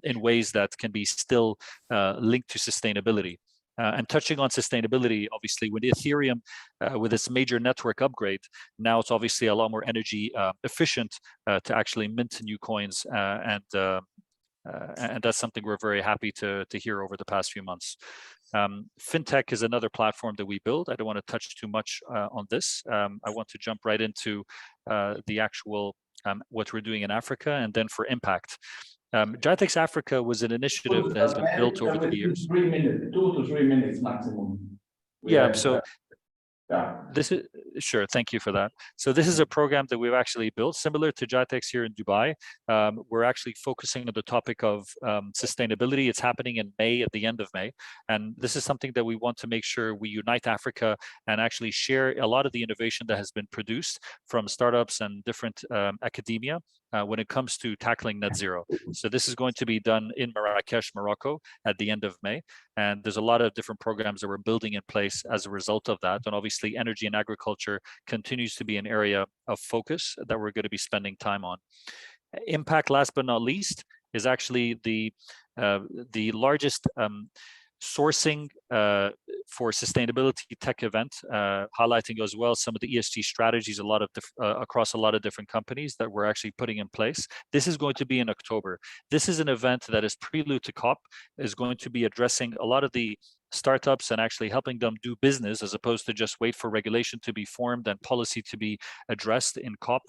in ways that can be still linked to sustainability. And touching on sustainability, obviously, with Ethereum, with its major network upgrade, now it's obviously a lot more energy efficient to actually mint new coins, and that's something we're very happy to hear over the past few months. FinTech is another platform that we build. I don't want to touch too much on this. I want to jump right into the actual what we're doing in Africa, and then for impact. GITEX Africa was an initiative that has been built over the years. 3 minutes, 2 to 3 minutes maximum. Yeah, so this is sure. Thank you for that. So this is a program that we've actually built similar to GITEX here in Dubai. We're actually focusing on the topic of sustainability. It's happening in May, at the end of May. And this is something that we want to make sure we unite Africa and actually share a lot of the innovation that has been produced from startups and different academia when it comes to tackling net zero. So this is going to be done in Marrakesh, Morocco at the end of May. And there's a lot of different programs that we're building in place as a result of that. And obviously energy and agriculture continues to be an area of focus that we're going to be spending time on. Impact, last but not least, is actually the largest sourcing for sustainability tech event, highlighting as well some of the ESG strategies across a lot of different companies that we're actually putting in place. This is going to be in October. This is an event that is prelude to COP, is going to be addressing a lot of the startups and actually helping them do business as opposed to just wait for regulation to be formed and policy to be addressed in COP.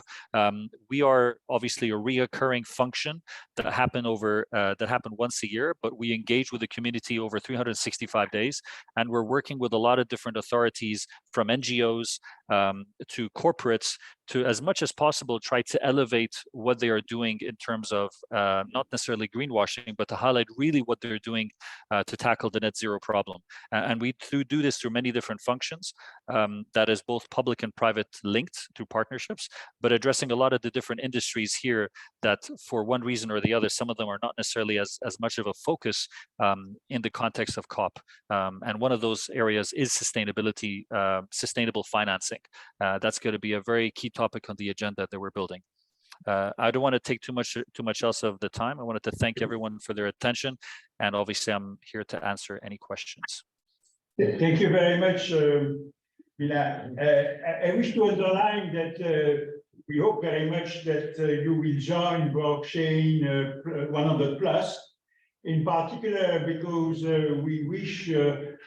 We are obviously a reoccurring function that happen once a year, but we engage with the community over 365 days, and we're working with a lot of different authorities from NGOs to corporates to, as much as possible, try to elevate what they are doing in terms of not necessarily greenwashing, but to highlight really what they're doing to tackle the net zero problem. And we do this through many different functions that is both public and private linked through partnerships, but addressing a lot of the different industries here that for one reason or the other, some of them are not necessarily as much of a focus in the context of COP. And one of those areas is sustainability, sustainable financing. That's going to be a very key topic on the agenda that we're building. I don't want to take too much else of the time. I wanted to thank everyone for their attention, and obviously I'm here to answer any questions. Thank you very much, Bilal. I wish to underline that we hope very much that you will join Blockchain 100 Plus, in particular because we wish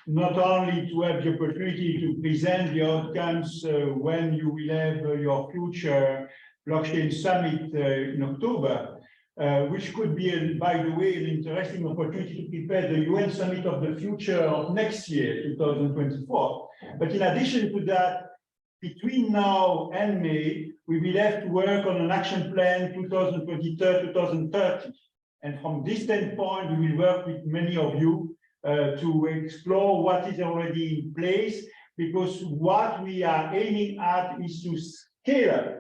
not only to have the opportunity to present the outcomes when you will have your future Blockchain Summit in October, which could be, by the way, an interesting opportunity to prepare the UN Summit of the Future of next year, 2024. But in addition to that, between now and May, we will have to work on an action plan 2023-2030. And from this standpoint, we will work with many of you to explore what is already in place, because what we are aiming at is to scale up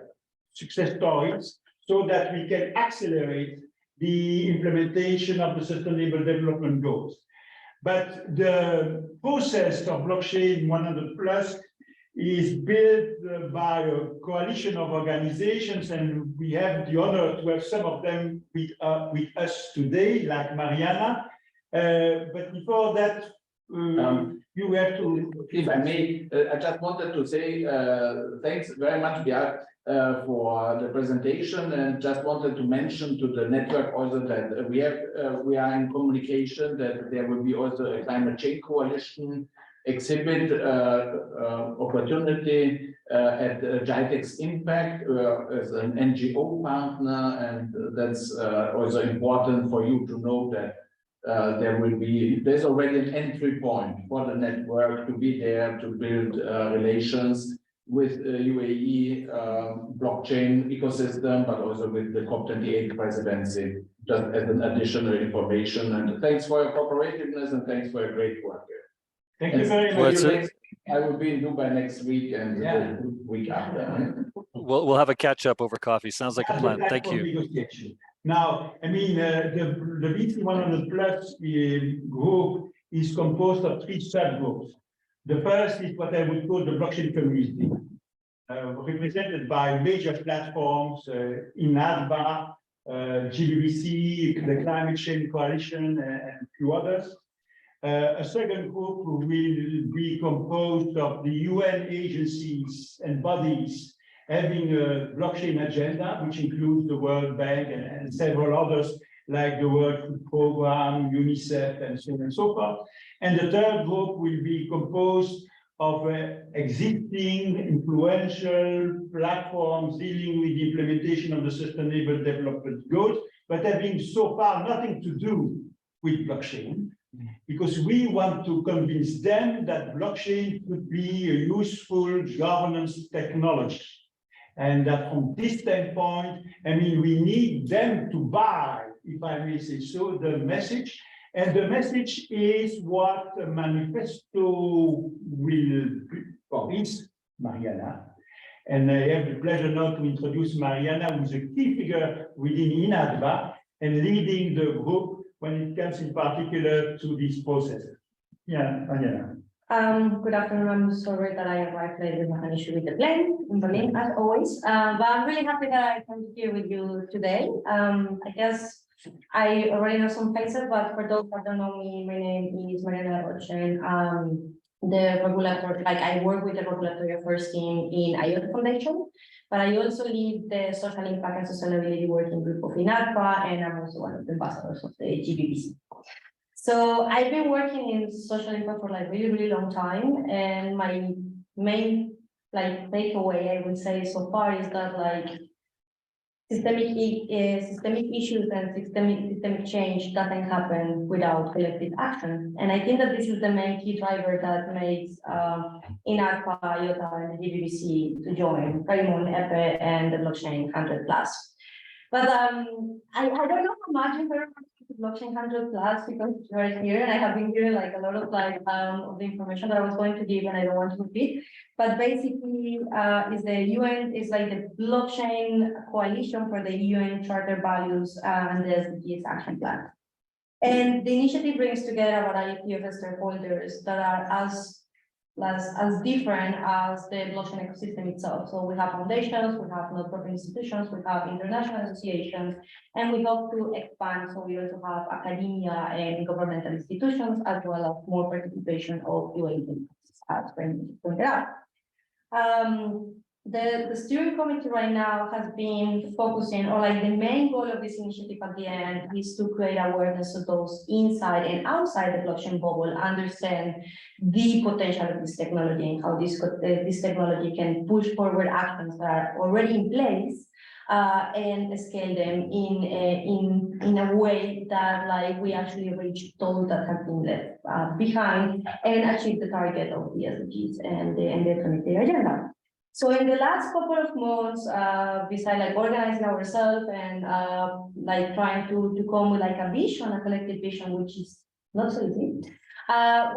success stories so that we can accelerate the implementation of the Sustainable Development Goals. But the process of Blockchain 100 Plus is built by a coalition of organizations, and we have the honor to have some of them with us today, like Mariana. But before that, you have to... If I may, I just wanted to say thanks very much, Björk, for the presentation, and just wanted to mention to the network also that we are in communication that there will be also a climate change coalition exhibit opportunity at GITEX Impact as an NGO partner, and that's also important for you to know that there's already an entry point for the network to be there to build relations with UAE blockchain ecosystem, but also with the COP28 presidency, just as an additional information. And thanks for your cooperativeness and thanks for your great work. Thank you very much. I will be in Dubai next week and the week after. We'll have a catch up over coffee. Sounds like a plan. Thank you. Now, I mean, the BT 100 Plus group is composed of 3 subgroups. The first is what I would call the blockchain community, represented by major platforms in ASVEDEC, GBBC, the Climate Change Coalition, and a few others. A second group will be composed of the UN agencies and bodies having a blockchain agenda, which includes the World Bank and several others, like the World Food Programme, UNICEF, and so on and so forth. And the third group will be composed of existing influential platforms dealing with the implementation of the Sustainable Development Goals, but having so far nothing to do with blockchain, because we want to convince them that blockchain could be a useful governance technology. And that from this standpoint, I mean, we need them to buy, if I may say so, the message. And the message is what the manifesto will is Mariana. And I have the pleasure now to introduce Mariana, who is a key figure within INADVA and leading the group when it comes in particular to this process. Yeah, Mariana. Good afternoon. I'm sorry that I arrived late with an issue with the plane in Berlin, as always. But I'm really happy that I come here with you today. I guess I already know some faces, but for those that don't know me, my name is Mariana Rochen. The regulator, like I work with the regulatory affairs team in IAAI Foundation, but I also lead the social impact and sustainability working group of INAPA, and I'm also one of the ambassadors of the GBBC. So I've been working in social impact for like really long time, and my main like takeaway I would say so far is that like systemic issues and systemic change doesn't happen without collective action. And I think that this is the main key driver that makes INAPA, IAAI, and the GBBC to join Raymond, EPE, and the Blockchain 100+. But I don't know how much you've heard about Blockchain 100+ because it's right here, and I have been hearing like a lot of like of the information that I was going to give, and I don't want to repeat. But basically, is the UN is like the blockchain coalition for the UN Charter Values and the SDGs action plan. And the initiative brings together a variety of stakeholders that are as different as the blockchain ecosystem itself. So we have foundations, we have non-profit institutions, we have international associations, and we hope to expand. So we also have academia and governmental institutions, as well as more participation of UN as Raymond pointed out. The steering committee right now has been focusing, or like the main goal of this initiative at the end is to create awareness of those inside and outside the blockchain bubble, understand the potential of this technology and how this technology can push forward actions that are already in place and scale them in a way that like we actually reach those that have been left behind and achieve the target of the SDGs and the 2030 agenda. So in the last couple of months, besides like organizing ourselves and like trying to come with like a vision, a collective vision, which is not so easy,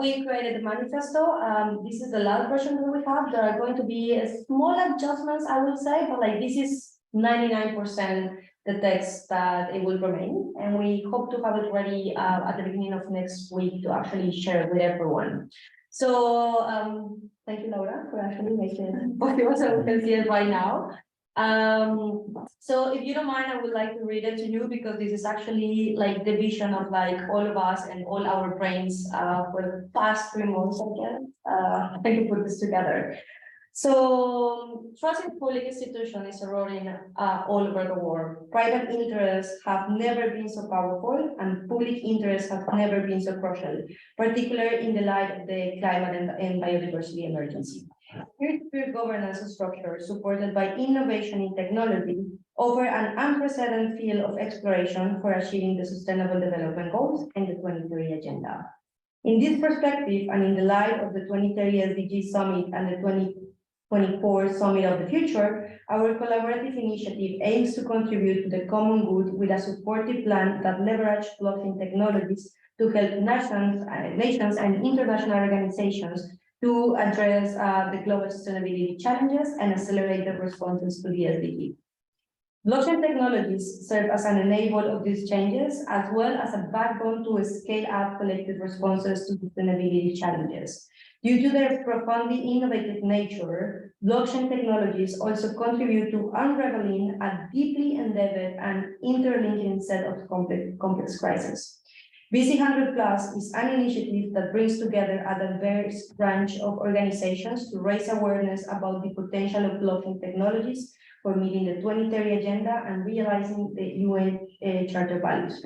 we created a manifesto. This is the last version that we have. There are going to be small adjustments, I would say, but like this is 99% the text that it will remain, and we hope to have it ready at the beginning of next week to actually share with everyone. So thank you, Laura, for actually making it possible so we can see it right now. So if you don't mind, I would like to read it to you because this is actually like the vision of like all of us and all our brains for the past 3 months, I guess, to put this together. So trust in public institutions is eroding all over the world. Private interests have never been so powerful, and public interests have never been so crucial, particularly in the light of the climate and biodiversity emergency. Peer-to-peer governance structure supported by innovation in technology offer an unprecedented field of exploration for achieving the Sustainable Development Goals and the 2030 Agenda. In this perspective, and in the light of the 2030 SDG Summit and the 2024 Summit of the Future, our collaborative initiative aims to contribute to the common good with a supportive plan that leverages blockchain technologies to help nations and international organizations to address the global sustainability challenges and accelerate the responses to the SDG. Blockchain technologies serve as an enabler of these changes, as well as a backbone to scale up collective responses to sustainability challenges. Due to their profoundly innovative nature, blockchain technologies also contribute to unraveling a deeply embedded and interlinking set of complex crises. BC100+ is an initiative that brings together a diverse branch of organizations to raise awareness about the potential of blockchain technologies for meeting the 2030 Agenda and realizing the UN Charter Values.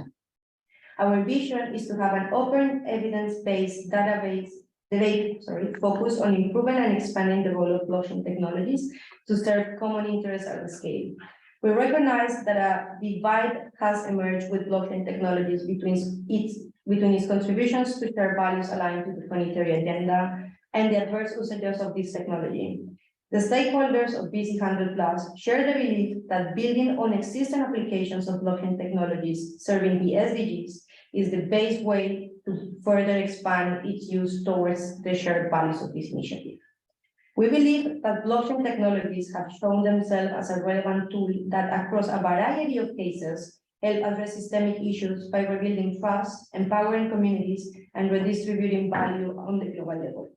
Our vision is to have an open, evidence-based debate focused on improving and expanding the role of blockchain technologies to serve common interests at the scale. We recognize that a divide has emerged with blockchain technologies between its contributions to share values aligned to the 2030 Agenda and the adverse usages of this technology. The stakeholders of BC100+ share the belief that building on existing applications of blockchain technologies serving the SDGs is the best way to further expand its use towards the shared values of this initiative. We believe that blockchain technologies have shown themselves as a relevant tool that across a variety of cases help address systemic issues by rebuilding trust, empowering communities, and redistributing value on the global level.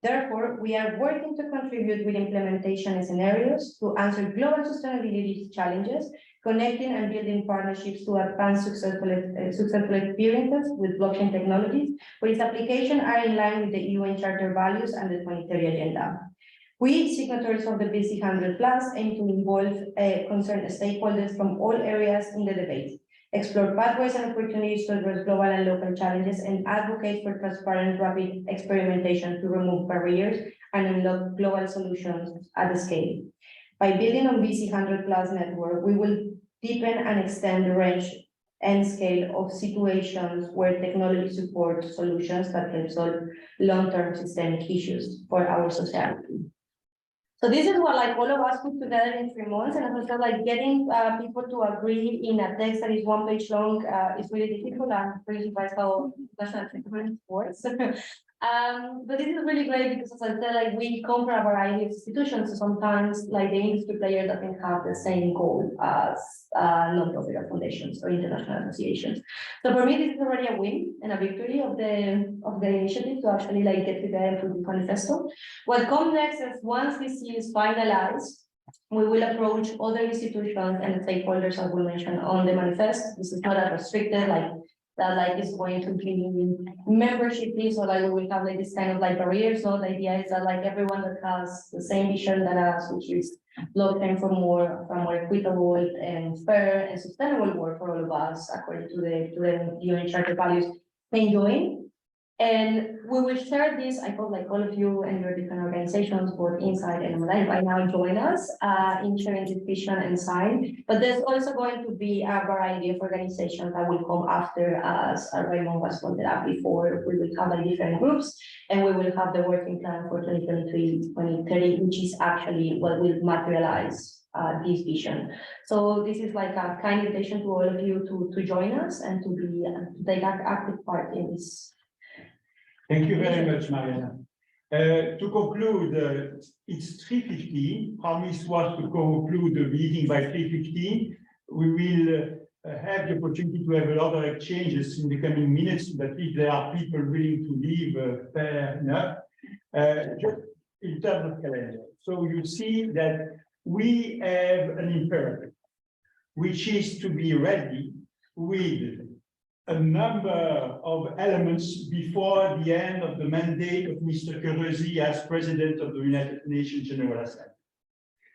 Therefore, we are working to contribute with implementation scenarios to answer global sustainability challenges connecting and building partnerships to advance successful experiences with blockchain technologies, where its application are in line with the UN Charter values and the 2030 Agenda. We, signatories of the BC 100+, aim to involve concerned stakeholders from all areas in the debate, explore pathways and opportunities to address global and local challenges, and advocate for transparent, rapid experimentation to remove barriers and unlock global solutions at scale. By building on BC 100+ network, we will deepen and extend the range and scale of situations where technology supports solutions that can solve long-term systemic issues for our society. So this is what like all of us put together in 3 months, and as I said, like getting people to agree in a text that is 1 page long is really difficult. I'm pretty surprised how national treatment works. But this is really great because, as I said, like we come from a variety of institutions, so sometimes like the industry player doesn't have the same goal as non-profit foundations or international associations. So for me, this is already a win and a victory of the initiative to actually like get together and put the manifesto. What comes next is once this is finalized, we will approach other institutions and stakeholders, as we mentioned on the manifest. This is not as restricted like that, like is going to be membership fees, or like we will have like this kind of like barriers. So the idea is that like everyone that has the same vision that us, which is blockchain for more equitable and fair and sustainable world for all of us, according to the UN Charter values, can join. And we will share this. I hope like all of you and your different organizations, both inside and online, right now join us in sharing this vision and sign. But there's also going to be a variety of organizations that will come after, as Raymond was pointed out before. We will have like different groups, and we will have the working plan for 2023-2030, which is actually what will materialize this vision. So this is like a kind invitation to all of you to join us and to take active part in this. Thank you very much, Mariana. To conclude, it's 3:15. Promise was to conclude the meeting by 3:15. We will have the opportunity to have a lot of exchanges in the coming minutes, but if there are people willing to leave, fair enough. Just in terms of calendar. So you see that we have an imperative, which is to be ready with a number of elements before the end of the mandate of Mr. Kuresi as President of the United Nations General Assembly.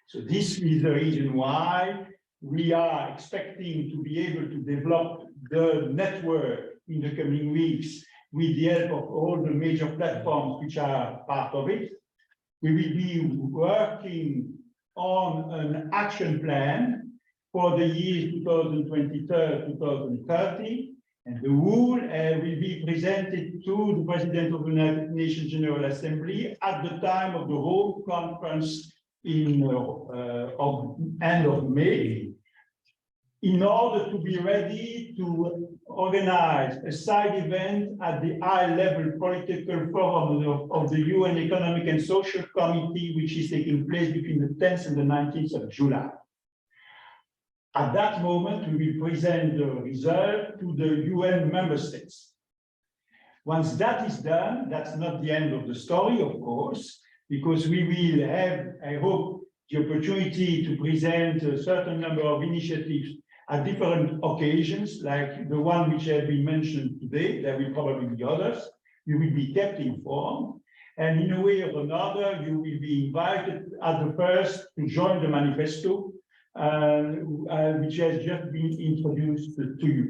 So this is the reason why we are expecting to be able to develop the network in the coming weeks with the help of all the major platforms which are part of it. We will be working on an action plan for the years 2023-2030. And the rule will be presented to the President of the United Nations General Assembly at the time of the Rome Conference in end of May, in order to be ready to organize a side event at the high-level political forum of the UN Economic and Social Committee, which is taking place between the 10th and the 19th of July. At that moment, we will present the result to the UN member states. Once that is done, that's not the end of the story, of course, because we will have, I hope, the opportunity to present a certain number of initiatives at different occasions, like the one which has been mentioned today. There will probably be others. You will be kept informed. And in a way or another, you will be invited at the first to join the manifesto, which has just been introduced to you.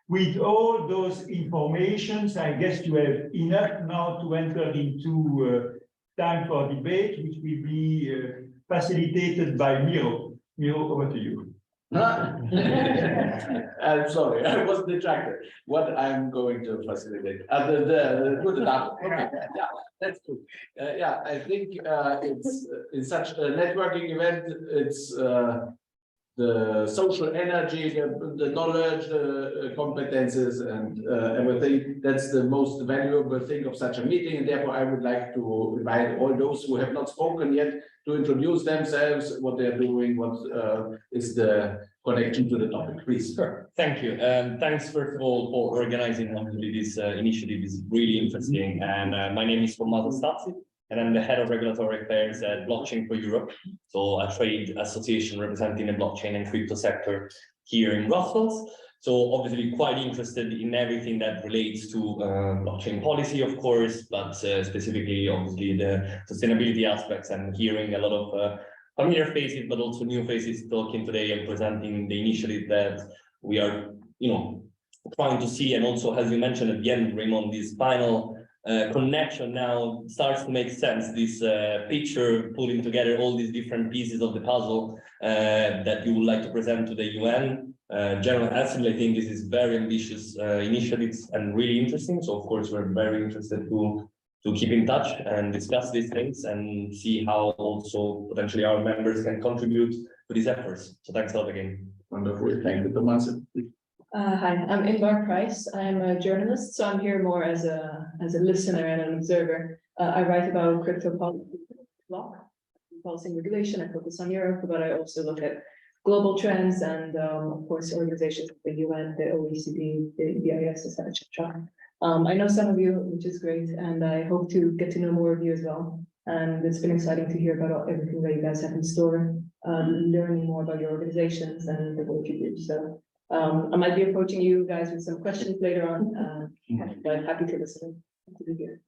With all those informations, I guess you have enough now to enter into time for debate, which will be facilitated by Miro. Miro, over to you. I'm sorry, I was distracted. What I'm going to facilitate. Good enough. Okay. Yeah, that's good. Yeah, I think it's in such a networking event, it's the social energy, the knowledge, the competences, and everything. That's the most valuable thing of such a meeting. And therefore, I would like to invite all those who have not spoken yet to introduce themselves, what they're doing, what is the connection to the topic, please. Sure. Thank you. Thanks, first of all, for organizing this initiative. Is really interesting. And my name is Dastoli. and I'm the head of regulatory affairs at Blockchain for Europe, so a trade association representing the blockchain and crypto sector here in Brussels. So obviously quite interested in everything that relates to blockchain policy, of course, but specifically, obviously, the sustainability aspects, and hearing a lot of familiar faces, but also new faces talking today and presenting the initiative that we are, trying to see. And also, as you mentioned at the end, Raymond, this final connection now starts to make sense. This picture putting together all these different pieces of the puzzle that you would like to present to the UN. General Assembly, I think this is very ambitious initiatives and really interesting. So of course, we're very interested to keep in touch and discuss these things and see how also potentially our members can contribute to these efforts. So thanks a lot again. Wonderful. Thank you, Thomas. Hi, I'm Inbar Price. I'm a journalist, so I'm here more as a listener and an observer. I write about crypto policy, policy and regulation. I focus on Europe, but I also look at global trends and, of course, organizations like the UN, the OECD, the BIS, etc. I know some of you, which is great, and I hope to get to know more of you as well. And it's been exciting to hear about everything that you guys have in store, learning more about your organizations and the work you do. So I might be approaching you guys with some questions later on, but I'm happy to listen to be here.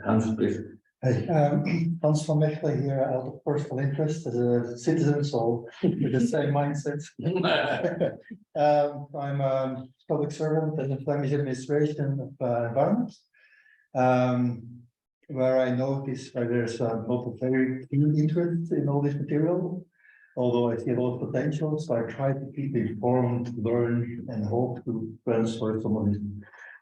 Hans, please. Hey, Hans van Mechelen here out of personal interest as a citizen, so with the same mindset. I'm a public servant in the Flemish administration of environment, where I notice there's a lot of very keen interest in all this material, although I see a lot of potential, so I try to keep informed, learn, and hope to transfer some of this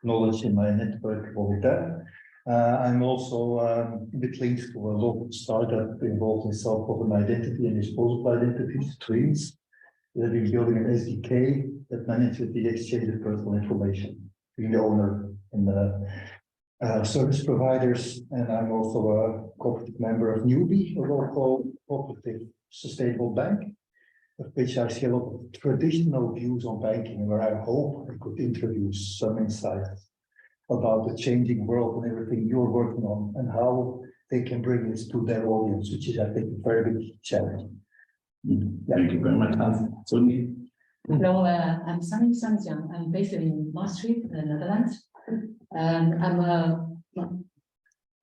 knowledge in my network over that. I'm also a bit linked to a local startup involved in self-governed identity and disposable identities, Twins. They've been building an SDK that manages the exchange of personal information between the owner and the service providers. And I'm also a cooperative member of Newbie, a local cooperative sustainable bank, of which I see a lot of traditional views on banking, where I hope I could introduce some insights about the changing world and everything you're working on and how they can bring this to their audience, which is, I think, a very big challenge. Thank you very much, Hans. Sony. Hello, I'm Sunny Sanjiang. I'm based in Maastricht, the Netherlands. And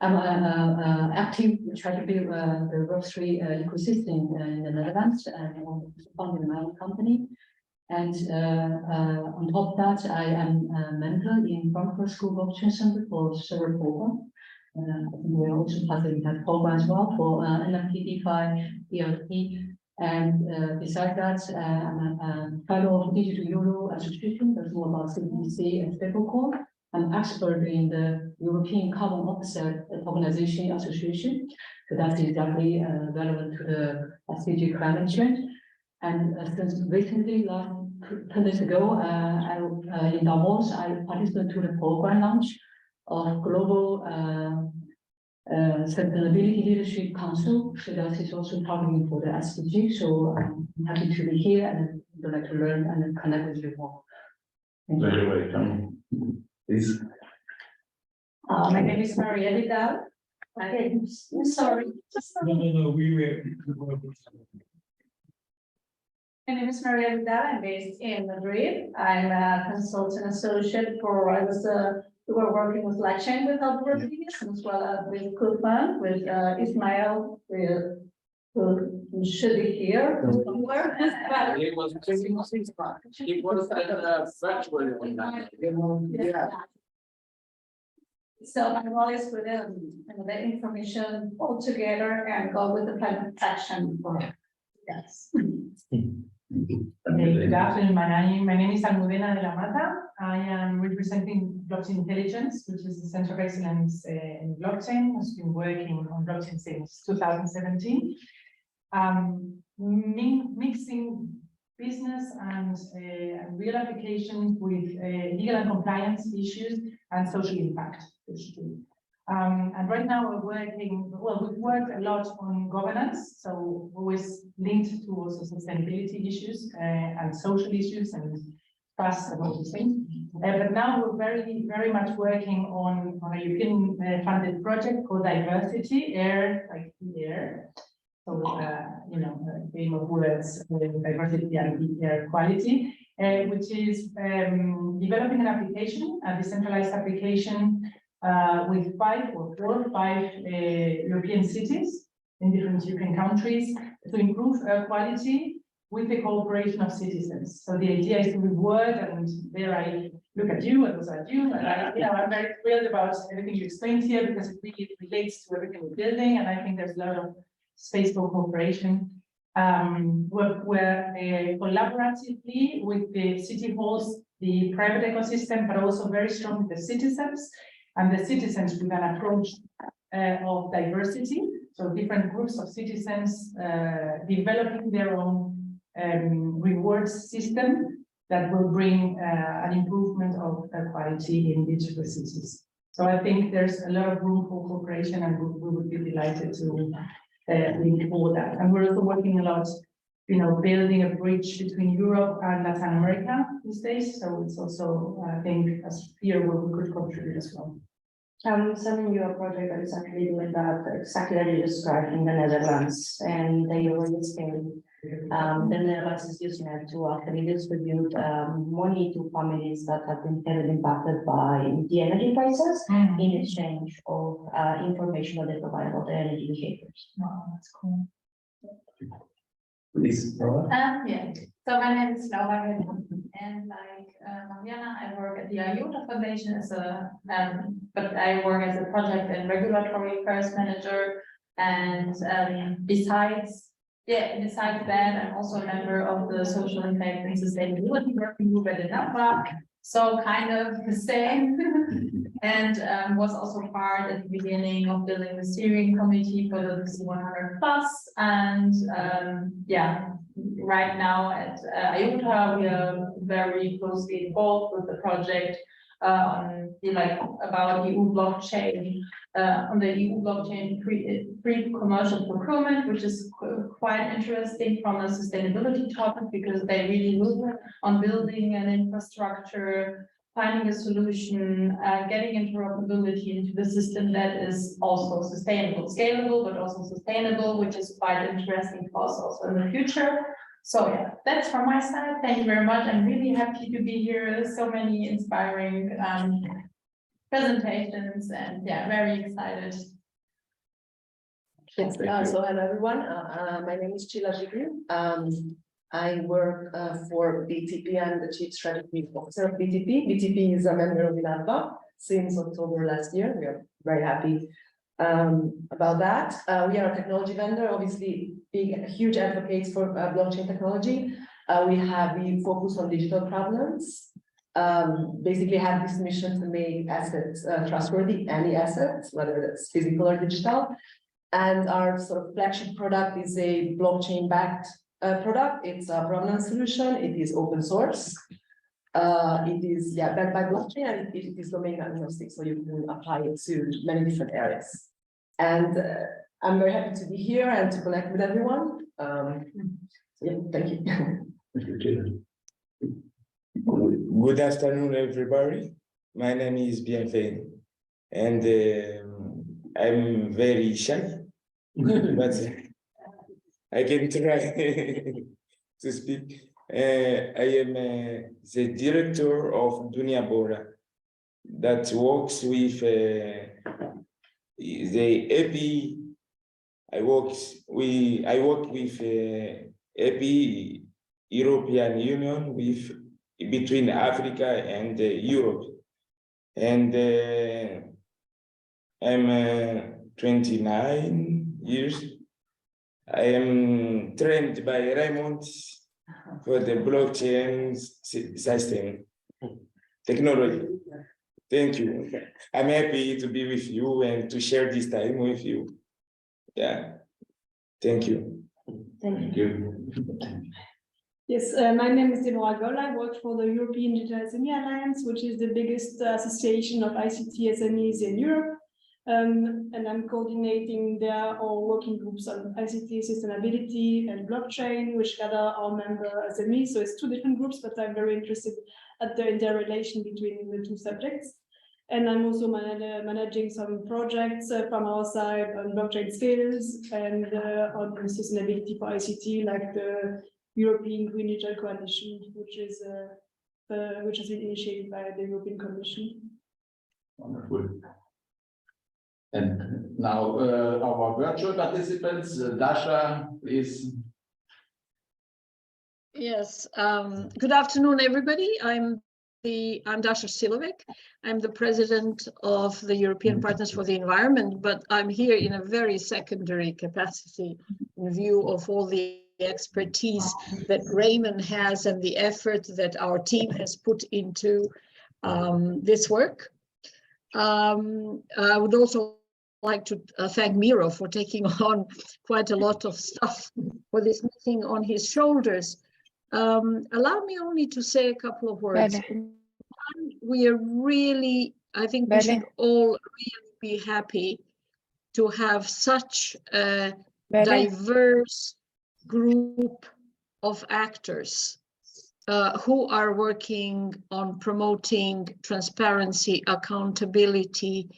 I'm active, try to build the Web3 ecosystem in the Netherlands, and I'm founding my own company. And on top of that, I am a mentor in Frankfurt School Blockchain Center for several programs. We're also part of that program as well for NFT, DeFi, ERP. And besides that, I'm a fellow of Digital Euro Association, that's more about CBDC and stablecoin. I'm expert in the European Carbon Offset Organization Association. So that's exactly relevant to the SDG climate change. And since recently, 10 days ago, in Davos, I participated to the program launch of Global Sustainability Leadership Council. So that is also targeting for the SDG. So I'm happy to be here and would like to learn and connect with you more. Very welcome. Please. My name is Maria Vidal. Sorry. No, we were. My name is Maria Vidal. I'm based in Madrid. I'm a consultant associate we were working with Blockchain with Rodriguez, as well as with Kufan, with Ismail, who should be here somewhere. He was virtual. Yeah. So my role is with the information all together and go with the climate action for yes. Good afternoon, my name is Nena de la Mata. I am representing Blockchain Intelligence, which is the Center of Excellence in blockchain. Has been working on blockchain since 2017, mixing business and real applications with legal and compliance issues and social impact. And right now we're working, we've worked a lot on governance, so always linked to also sustainability issues and social issues and trust and all these things. But now we're very much working on a European funded project called Diversity, Air, like air. So, you know, game of words, diversity and air quality, which is developing an application, a decentralized application with 5 or 4 or 5 European cities in different European countries to improve air quality with the cooperation of citizens. So the idea is to reward, and there I look at you and also at you, and I'm very thrilled about everything you explained here because it really relates to everything we're building, and I think there's a lot of space for cooperation. We're collaboratively with the city halls, the private ecosystem, but also very strong with the citizens, and the citizens with an approach of diversity. So different groups of citizens developing their own rewards system that will bring an improvement of quality in digital cities. So I think there's a lot of room for cooperation, and we would be delighted to link all that. And we're also working a lot, you know, building a bridge between Europe and Latin America these days. So it's also, I think, as here where we could contribute as well. Sending you a project that is actually doing that exactly as you described in the Netherlands, and they already scale. The Netherlands is using it to actually distribute money to families that have been heavily impacted by the energy prices in exchange of information that they provide about their energy behaviors. Wow, that's cool. Please, yeah. So my name is Laura, and like Mariana, I work at the IAAI Foundation as a, but I work as a project and regulatory affairs manager. And besides that, I'm also a member of the Social Impact and Sustainability Working Group at the NAPA. So kind of the same, and was also part at the beginning of building the steering committee for the 100+. And yeah, right now at IAAI, we are very closely involved with the project on the about EU blockchain, on the EU blockchain free commercial procurement, which is quite interesting from a sustainability topic because they really move on building an infrastructure, finding a solution, getting interoperability into the system that is also sustainable, scalable, but also sustainable, which is quite interesting for us also in the future. So yeah, that's from my side. Thank you very much. I'm really happy to be here. So many inspiring presentations, and yeah, very excited. Yes, so hello everyone. My name is Cila Gigli. I work for BTP. I'm the Chief Strategy Officer of BTP. BTP is a member of INALPA since October last year. We are very happy about that. We are a technology vendor, obviously huge advocates for blockchain technology. We focus on digital problems. Basically have this mission to make assets trustworthy, any assets, whether it's physical or digital. And our sort of flagship product is a blockchain-backed product. It's a provenance solution. It is open source. It is backed by blockchain, and it is domain agnostic, so you can apply it to many different areas. And I'm very happy to be here and to connect with everyone. Yeah, thank you. Good afternoon, everybody. My name is Bienvenu, and I'm very shy, but I can try to speak. I am the director of Dunia Bora that works with the EPE. I work with EPE, European Union, with between Africa and Europe, and I'm 29 years. I am trained by Raymond for the blockchain system technology. Thank you. I'm happy to be with you and to share this time with you. Yeah, thank you. Thank you. Yes, my name is Nena. I work for the European Digital SME Alliance, which is the biggest association of ICT SMEs in Europe. And I'm coordinating their working groups on ICT sustainability and blockchain, which gather our member SMEs. So it's two different groups, but I'm very interested at the interrelation between the two subjects. And I'm also managing some projects from our side on blockchain skills and on sustainability for ICT, like the European Green Digital Coalition, which has been initiated by the European Commission. Wonderful. And now our virtual participants, Dasha, please. Yes, good afternoon, everybody. I'm Dasha Silovic. I'm the president of the European Partners for the Environment, but I'm here in a very secondary capacity in view of all the expertise that Raymond has and the effort that our team has put into this work. I would also like to thank Miro for taking on quite a lot of stuff for this meeting on his shoulders. Allow me only to say a couple of words. One, we are really, I think we should all really be happy to have such a diverse group of actors who are working on promoting transparency, accountability,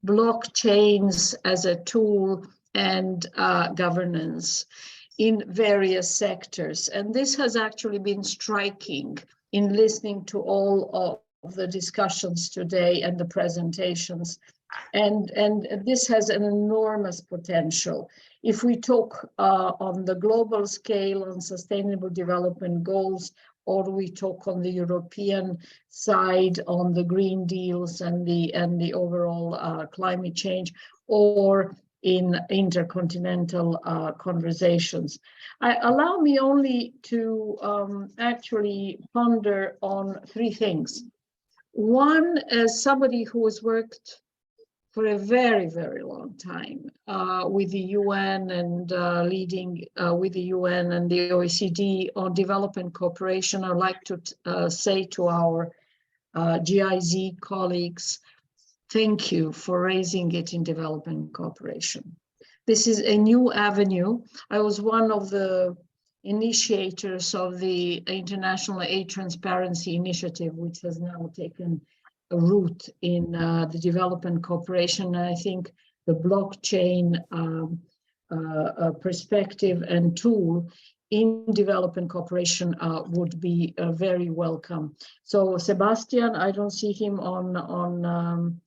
blockchains as a tool, and governance in various sectors. And this has actually been striking in listening to all of the discussions today and the presentations. And this has an enormous potential. If we talk on the global scale on sustainable development goals, or we talk on the European side on the Green Deals and the overall climate change, or in intercontinental conversations. Allow me only to actually ponder on three things. One, as somebody who has worked for a very, very long time with the UN and leading with the UN and the OECD on development cooperation, I'd like to say to our GIZ colleagues, thank you for raising it in development cooperation. This is a new avenue. I was one of the initiators of the International Aid Transparency Initiative, which has now taken a root in the development cooperation. And I think the blockchain perspective and tool in development cooperation would be very welcome. So Sebastian, I don't see him on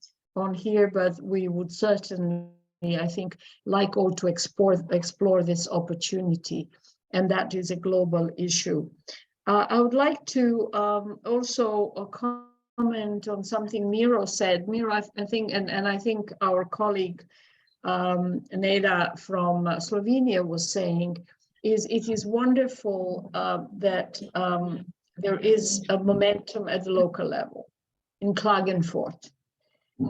here, but we would certainly, I think, like all to explore this opportunity, and that is a global issue. I would like to also comment on something Miro said. Miro, I think, and I think our colleague Nena from Slovenia was saying, it is wonderful that there is a momentum at the local level in Klagenfurt.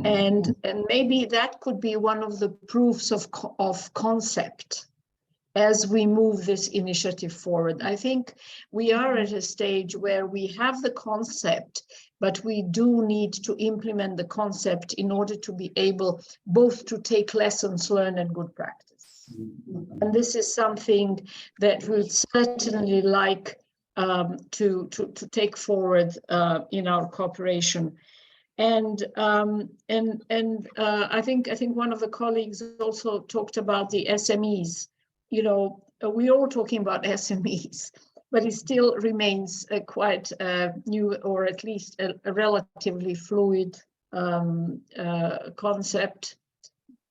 And maybe that could be one of the proofs of concept as we move this initiative forward. I think we are at a stage where we have the concept, but we do need to implement the concept in order to be able both to take lessons learned and good practice. And this is something that we'd certainly like to take forward in our cooperation. And I think one of the colleagues also talked about the SMEs. You know, we're all talking about SMEs, but it still remains a quite new, or at least a relatively fluid concept.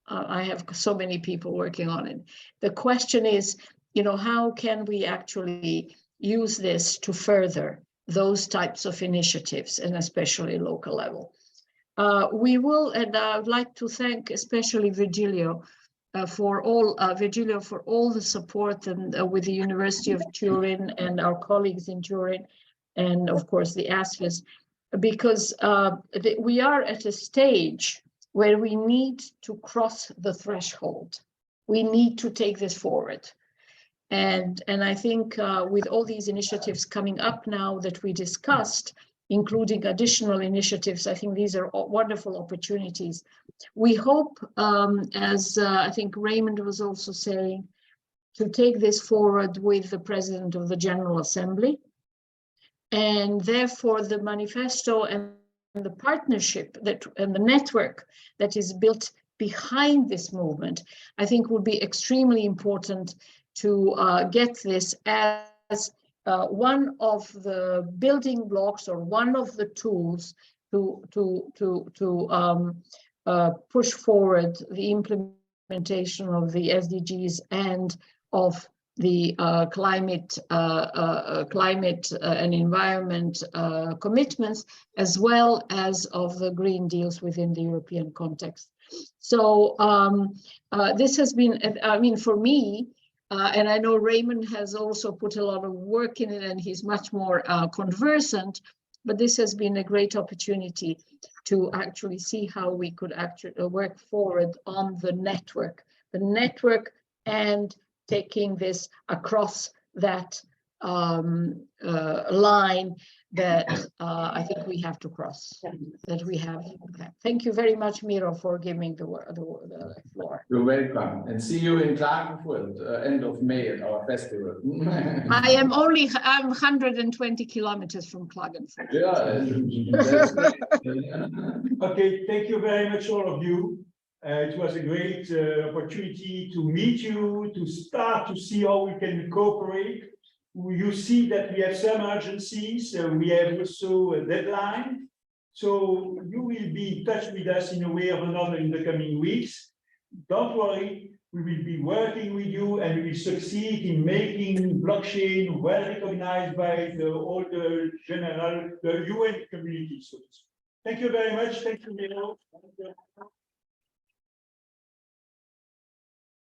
I have so many people working on it. The question is, you know, how can we actually use this to further those types of initiatives, and especially local level? We will, and I would like to thank especially Virgilio for all the support, and with the University of Turin and our colleagues in Turin, and of course the ASVES, because we are at a stage where we need to cross the threshold. We need to take this forward. And I think with all these initiatives coming up now that we discussed, including additional initiatives, I think these are wonderful opportunities. We hope, as I think Raymond was also saying, to take this forward with the President of the General Assembly And therefore, the manifesto and the partnership and the network that is built behind this movement, I think would be extremely important to get this as one of the building blocks or one of the tools to push forward the implementation of the SDGs and of the climate and environment commitments, as well as of the green deals within the European context. So this has been, I mean, for me, and I know Raymond has also put a lot of work in it and he's much more conversant, but this has been a great opportunity to actually see how we could actually work forward on the network and taking this across that line that I think we have to cross, that we have. Thank you very much, Miro, for giving the floor. You're welcome, and see you in Klagenfurt, end of May at our festival. I'm 120 kilometers from Klagenfurt. Yeah, that's great. Okay, thank you very much, all of you. It was a great opportunity to meet you, to start to see how we can cooperate. You see that we have some urgencies, we have also a deadline. So you will be in touch with us in a way or another in the coming weeks. Don't worry, we will be working with you and we will succeed in making blockchain well recognized by all the UN community. So thank you very much. Thank you, Miro.